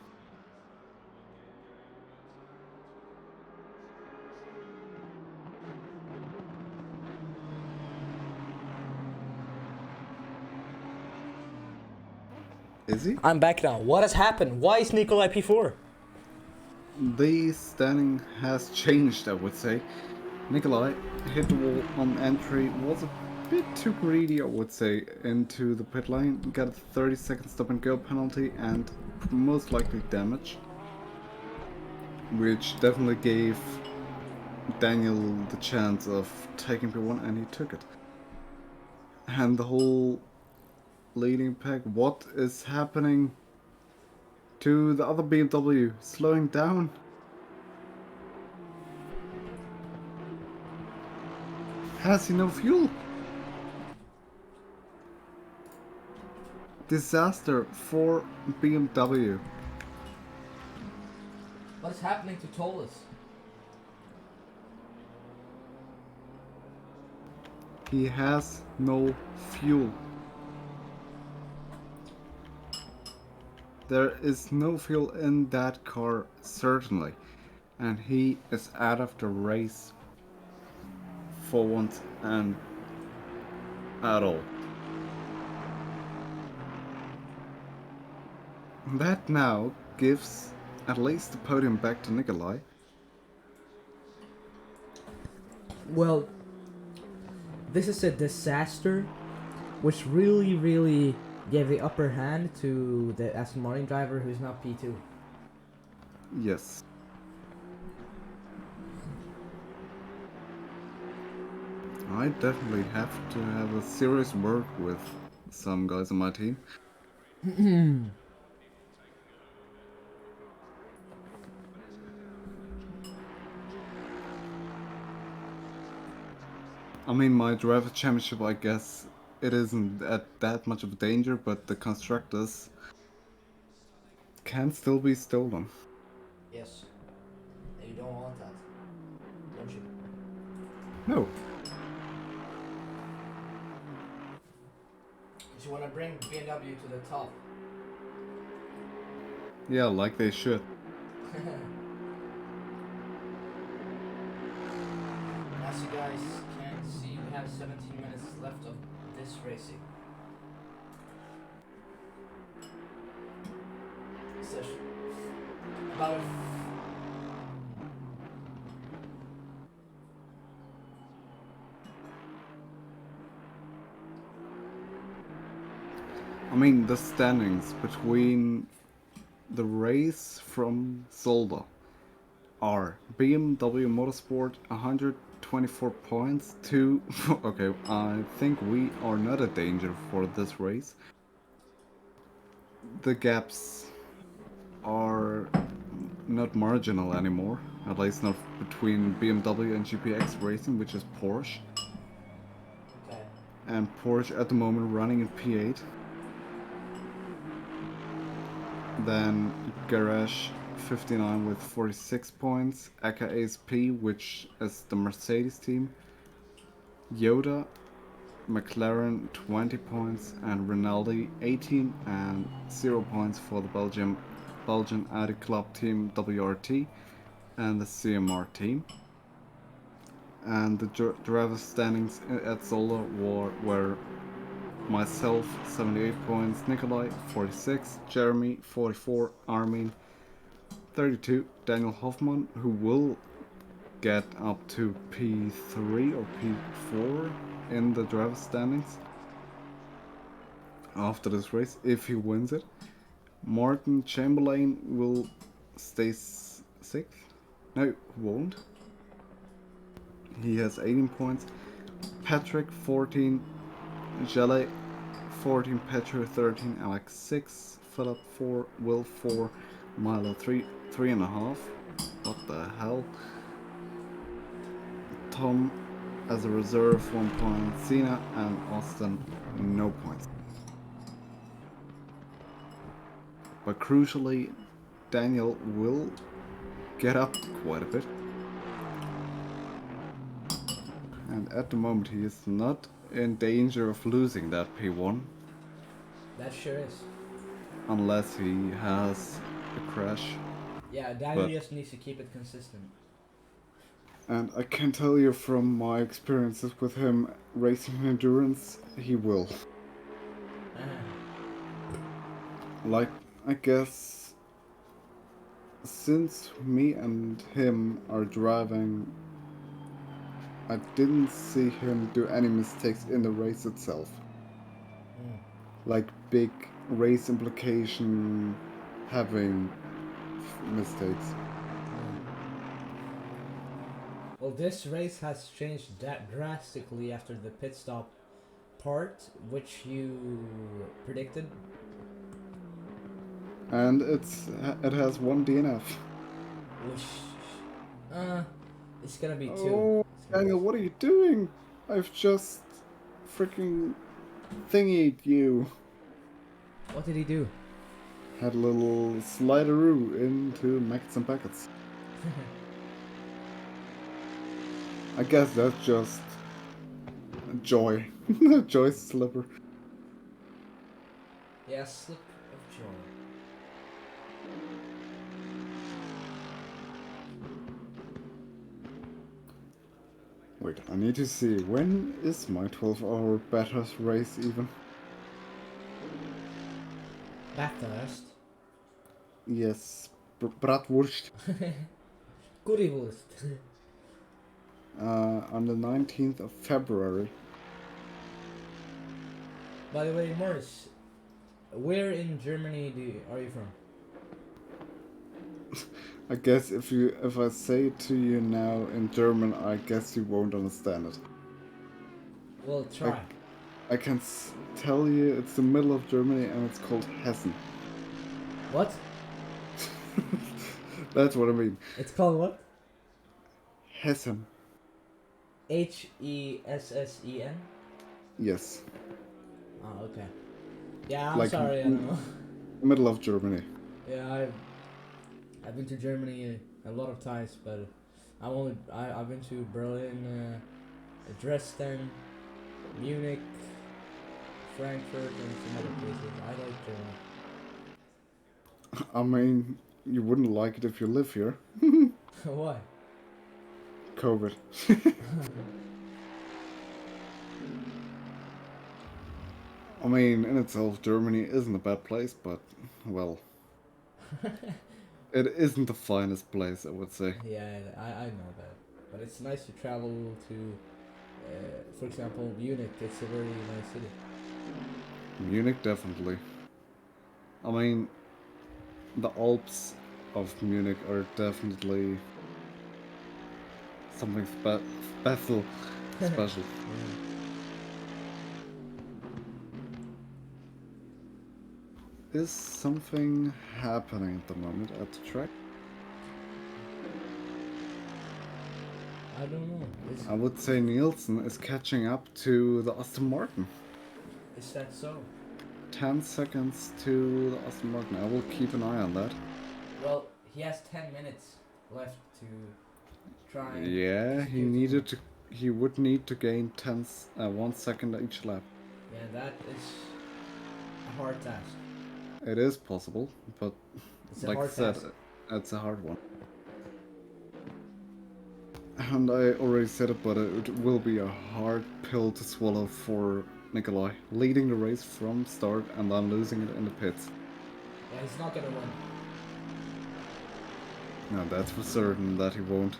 Is he? I'm back now. What has happened? Why is Nikolai P4? The standing has changed, I would say. Nikolai hit the wall on entry, was a bit too greedy, I would say, into the pit lane, got a 30-second stop and go penalty and most likely damage, which definitely gave Daniel the chance of taking P1, and he took it. And the whole leading pack, what is happening to the other BMW? Slowing down? Has he no fuel? Disaster for BMW. What is happening to Tollus? He has no fuel. There is no fuel in that car, certainly. And he is out of the race for once and at all. That now gives at least the podium back to Nikolai. Well, this is a disaster, which really gave the upper hand to the Aston Martin driver who's now P2. Yes. I definitely have to have a serious word with some guys on my team. I mean, my driver championship, I guess it isn't at that much of a danger, but the constructors can still be stolen. Yes. And you don't want that, don't you? No. Just want to bring BMW to the top. Yeah, like they should. As you guys can see, we have 17 minutes left of this racing session. About I mean, the standings between the race from Zolda are BMW Motorsport 124 points to. Okay, I think we are not a danger for this race. The gaps are not marginal anymore, at least not between BMW and GPX Racing, which is Porsche. okay. And Porsche at the moment running in P8. Then Garage 59 with 46 points, Aka ASP, which is the Mercedes team, Yoda, McLaren 20 points, and Rinaldi 18 and 0 points for the Belgian Audi Club team WRT and the CMR team. And the driver standings at Zola were myself 78 points, Nikolai 46, Jeremy 44, Armin 32, Daniel Hoffman, who will get up to P3 or P4 in the driver standings after this race if he wins it. Martin Chamberlain will stay 6th. No, he won't. He has 18 points. Patrick 14, Jelle 14, Petro 13, Alex 6, Philip 4, Will 4, Milo 3.5. What the hell? Tom as a reserve 1 point, Cena and Austin no points. But crucially, Daniel will get up quite a bit. And at the moment he is not in danger of losing that P1. That sure is. Unless he has a crash. Yeah, Daniel just needs to keep it consistent. And I can tell you from my experiences with him racing endurance, he will. Like, I guess since me and him are driving, I didn't see him do any mistakes in the race itself. Like big race implication having mistakes. Well, this race has changed that drastically after the pit stop part, which you predicted. And it has one DNF. Which, it's gonna be two. Oh, Daniel, what are you doing? I've just freaking thingied you. What did he do? Had a little slideroo into Mackets and Packets. I guess that's just joy. Joy slipper. Yeah, slip of joy. Wait, I need to see, when is my 12-hour Bathurst race even? Bathurst. Yes, Bratwurst. Currywurst. On the 19th of February. By the way, Morris, where in Germany are you from? I guess if I say it to you now in German, I guess you won't understand it. Well, try. I can tell you it's the middle of Germany and it's called Hessen. What? That's what I mean. It's called what? Hessen. Hessen? Yes. Oh, okay. Yeah, I'm Like, sorry, I don't know. Middle of Germany. Yeah, I've been to Germany a lot of times, but I've been to Berlin, Dresden, Munich, Frankfurt and some other places. I like Germany. I mean, you wouldn't like it if you live here. Why? COVID. I mean, in itself, Germany isn't a bad place, but, well, it isn't the finest place, I would say. Yeah, I know that. But it's nice to travel to, for example, Munich. It's a very nice city. Munich, definitely. I mean, the Alps of Munich are definitely something special. Special. Yeah. Is something happening at the moment at the track? I don't know. I would say Nielsen is catching up to the Aston Martin. Is that so? 10 seconds to the Aston Martin. I will keep an eye on that. Well, he has 10 minutes left to try. And Yeah, execute. he would need to gain 1 second each lap. Yeah, that is a hard task. It is possible, but It's a like I hard said, task. it's a hard one. And I already said it, but it will be a hard pill to swallow for Nikolai, leading the race from start and then losing it in the pits. Yeah, he's not gonna win. No, that's for certain that he won't.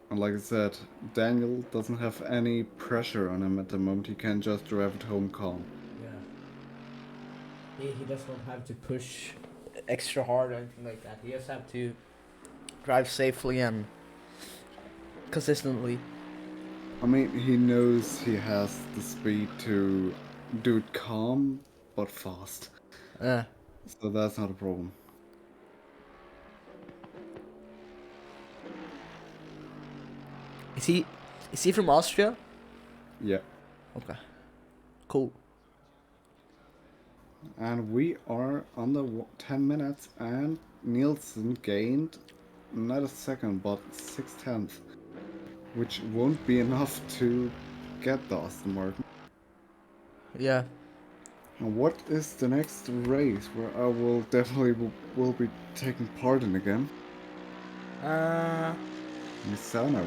And like I said, Daniel doesn't have any pressure on him at the moment. He can just drive it home calm. Yeah. He does not have to push extra hard or anything like that. He just have to drive safely and consistently. I mean, he knows he has the speed to do it calm, but fast. Yeah. So that's not a problem. Is he from Austria? Yeah. Okay. Cool. And we are under 10 minutes, and Nielsen gained not a second, but 6/10, which won't be enough to get the Aston Martin. Yeah. And what is the next race where I will definitely will be taking part in again? Misano.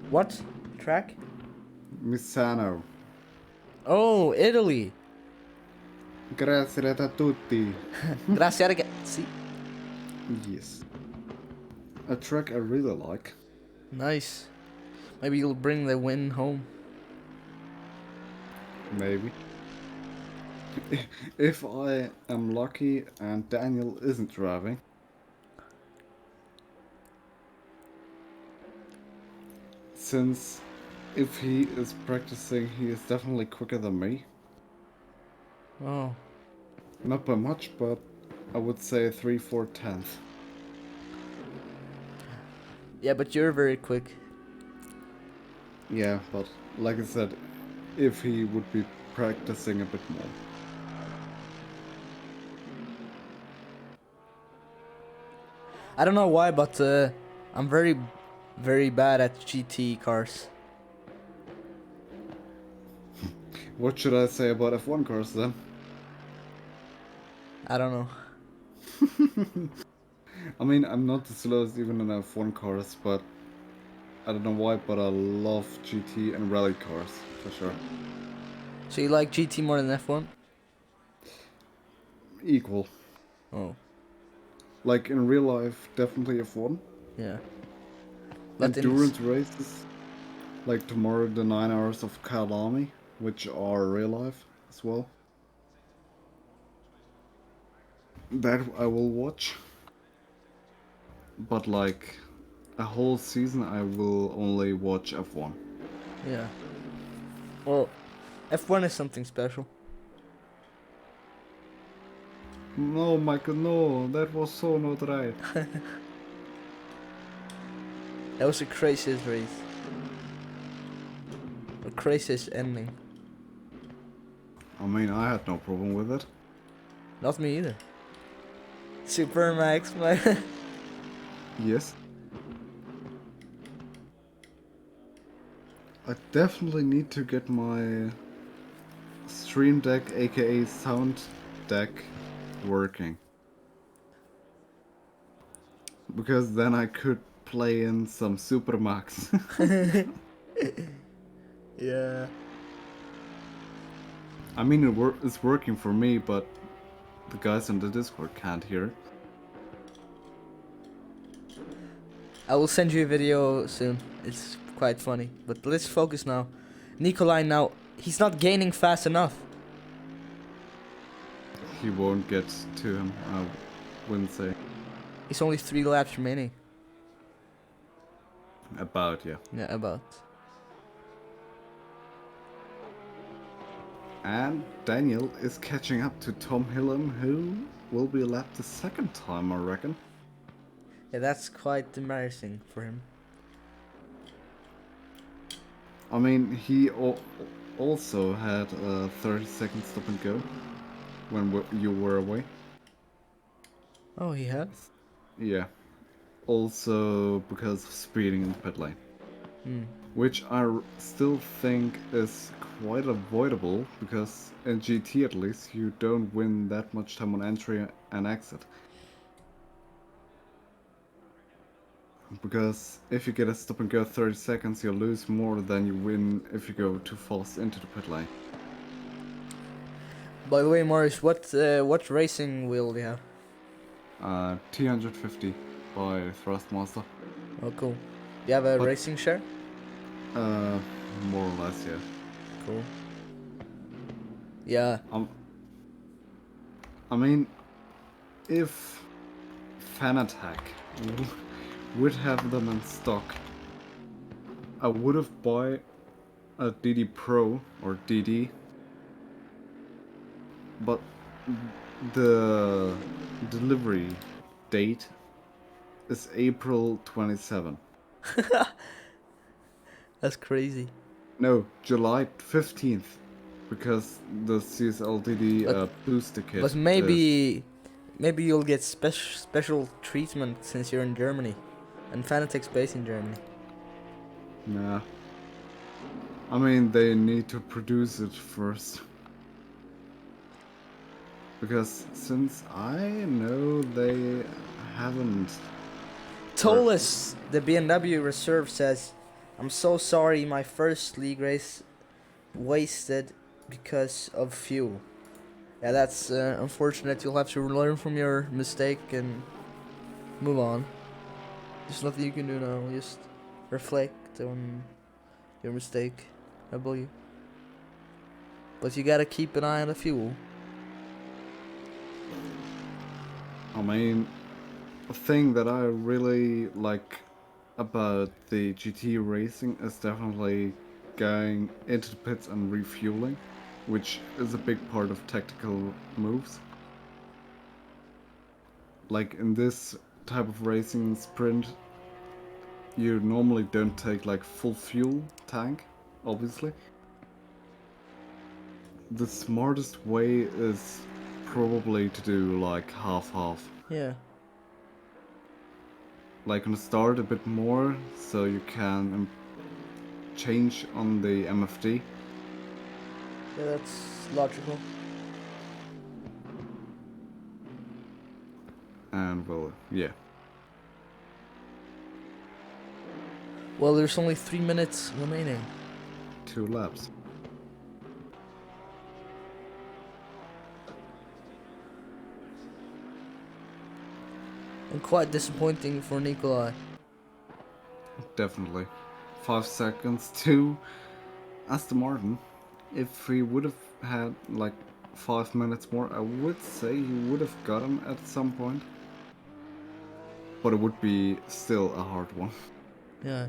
What track? Misano. Oh, Italy. Grazie a tutti. Grazie ragazzi. Yes. A track I really like. Nice. Maybe you'll bring the win home. Maybe. If I am lucky and Daniel isn't driving. Since if he is practicing, he is definitely quicker than me. Oh. Not by much, but I would say 3/4 Yeah, but you're very quick. Yeah, but like I said, if he would be practicing a bit more. I don't know why, but I'm very, very bad at GT cars. What should I say about F1 cars then? I don't know. I mean, I'm not the slowest even in F1 cars, but I don't know why, but I love GT and rally cars, for sure. So you like GT more than F1? Equal. Oh, Like in real life, definitely F1. yeah. But Endurance races, like tomorrow the 9 hours of Kalami, which are real life as well. That I will watch. But like a whole season I will only watch F1. yeah. Well, F1 is something special. No, Michael, no, that was so not right. That was the craziest race. The craziest ending. I mean, I had no problem with it. Not me either. Super Max, man. Yes. I definitely need to get my stream deck, aka sound deck, working. Because then I could play in some Supermax. Yeah. I mean, it's working for me, but the guys on the Discord can't hear it. I will send you a video soon. It's quite funny. But let's focus now. Nikolai now, he's not gaining fast enough. He won't get to him, I wouldn't say. He's only 3 laps remaining. About, yeah. Yeah, about. And Daniel is catching up to Tom Hillen, who will be lapped the second time, I reckon. Yeah, that's quite embarrassing for him. I mean, he also had a 30-second stop and go when you were away. Oh, he has? Yeah. Also because of speeding in the pit lane. Hmm. Which I still think is quite avoidable, because in GT at least you don't win that much time on entry and exit. Because if you get a stop and go 30 seconds, you lose more than you win if you go too fast into the pit lane. By the way, Morris, what racing wheel do you have? T150 by Thrustmaster. Oh, cool. Do you have a But- racing share? More or less, yeah. Cool. Yeah. I mean, if Fanatec would have them in stock, I would have bought a DD Pro or DD, but the delivery date is April 27. That's crazy. No, July 15th, because the CSLDD booster kit. But maybe you'll get special treatment since you're in Germany, and Fanatec's based in Germany. Nah. I mean, they need to produce it first. Because since I know they haven't. Tolis, the BMW reserve, says, "I'm so sorry, my first league race wasted because of fuel." Yeah, that's unfortunate. You'll have to learn from your mistake and move on. There's nothing you can do now. Just reflect on your mistake, I believe. But you gotta keep an eye on the fuel. I mean, a thing that I really like about the GT racing is definitely going into the pits and refueling, which is a big part of tactical moves. Like in this type of racing sprint, you normally don't take like full fuel tank, obviously. The smartest way is probably to do like half-half. Yeah. Like on the start a bit more, so you can change on the MFD. Yeah, that's logical. And well, yeah. Well, there's only 3 minutes remaining. 2 laps. And quite disappointing for Nikolai. Definitely. 5 seconds to Aston Martin. If he would have had like 5 minutes more, I would say he would have got him at some point. But it would be still a hard one. Yeah.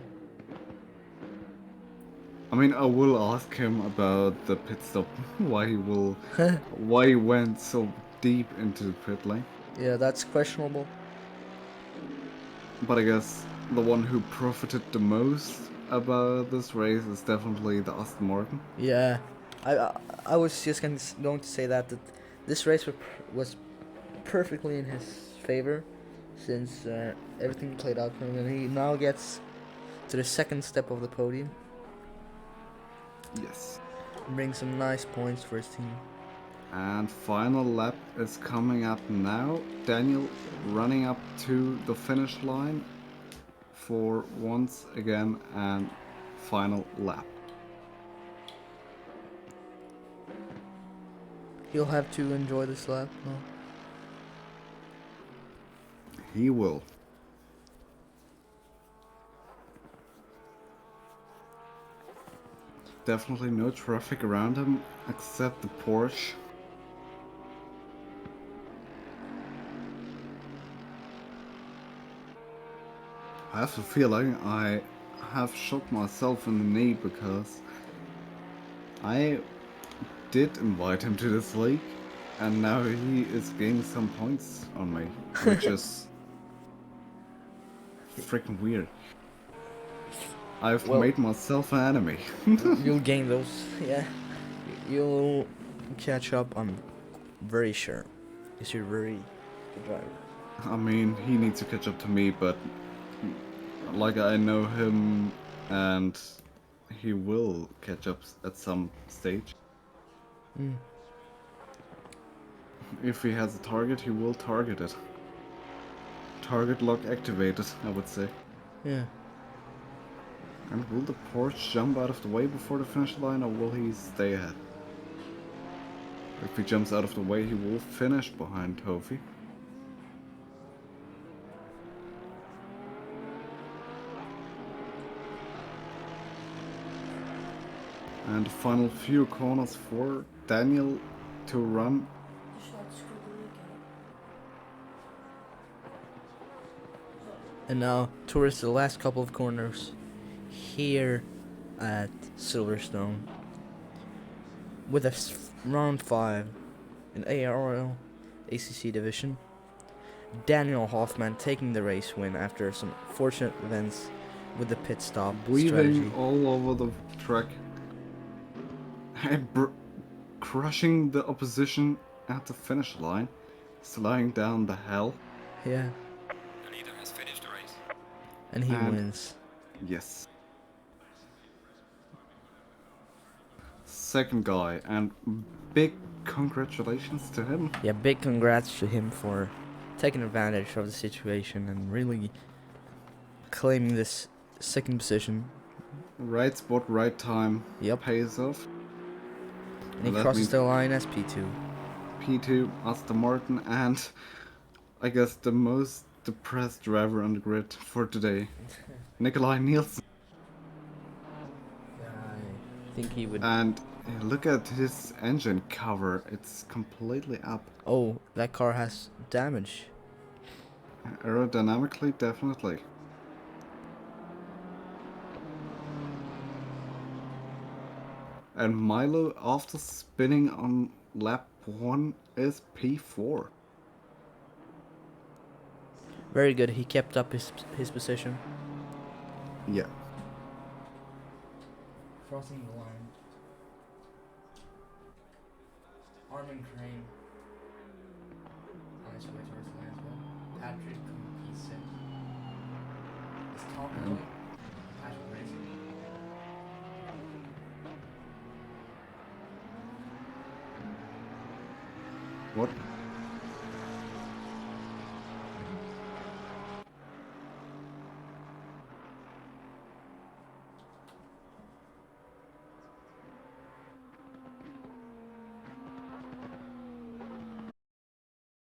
I mean, I will ask him about the pit stop. Why he went so deep into the pit lane. Yeah, that's questionable. But I guess the one who profited the most about this race is definitely the Aston Martin. Yeah. I was just going to say that this race was perfectly in his favor, since everything played out for him, and he now gets to the second step of the podium. Yes. Bring some nice points for his team. And final lap is coming up now. Daniel running up to the finish line for once again and final lap. He'll have to enjoy this lap. No. He will. Definitely no traffic around him except the Porsche. I have a feeling I have shot myself in the knee because I did invite him to this league and now he is gaining some points on me, which is freaking weird. I've Well- made myself an enemy. You'll gain those. Yeah. You'll catch up. I'm very sure. Because you're very good driver. I mean, he needs to catch up to me, but like I know him and he will catch up at some stage. Mm. If he has a target, he will target it. Target lock activated, I would say. Yeah. And will the Porsche jump out of the way before the finish line, or will he stay ahead? If he jumps out of the way, he will finish behind Tofi. And the final few corners for Daniel to run. And now towards the last couple of corners here at Silverstone with a round 5 in ARL ACC division. Daniel Hoffman taking the race win after some fortunate events with the pit stop Weaving strategy. all over the track. And crushing the opposition at the finish line. Sliding down the hill. Yeah, The leader has finished the race. and he And- wins. Yes. Second guy, and big congratulations to him. Yeah, big congrats to him for taking advantage of the situation and really claiming this second position. Right spot, right time. Yep. Pays off. And he That crosses means the line as P2. P2, Aston Martin, and I guess the most depressed driver on the grid for today, Nikolai Nielsen. I think he would. And look at his engine cover, it's completely up. Oh, that car has damage. Aerodynamically, definitely. And Milo, after spinning on lap 1, is P4. Very good. He kept up his position. Yeah. Crossing the line. Armin Crane. On his way towards the line as well. Patrick P6. Is Tom Early? Patrick Racing. What?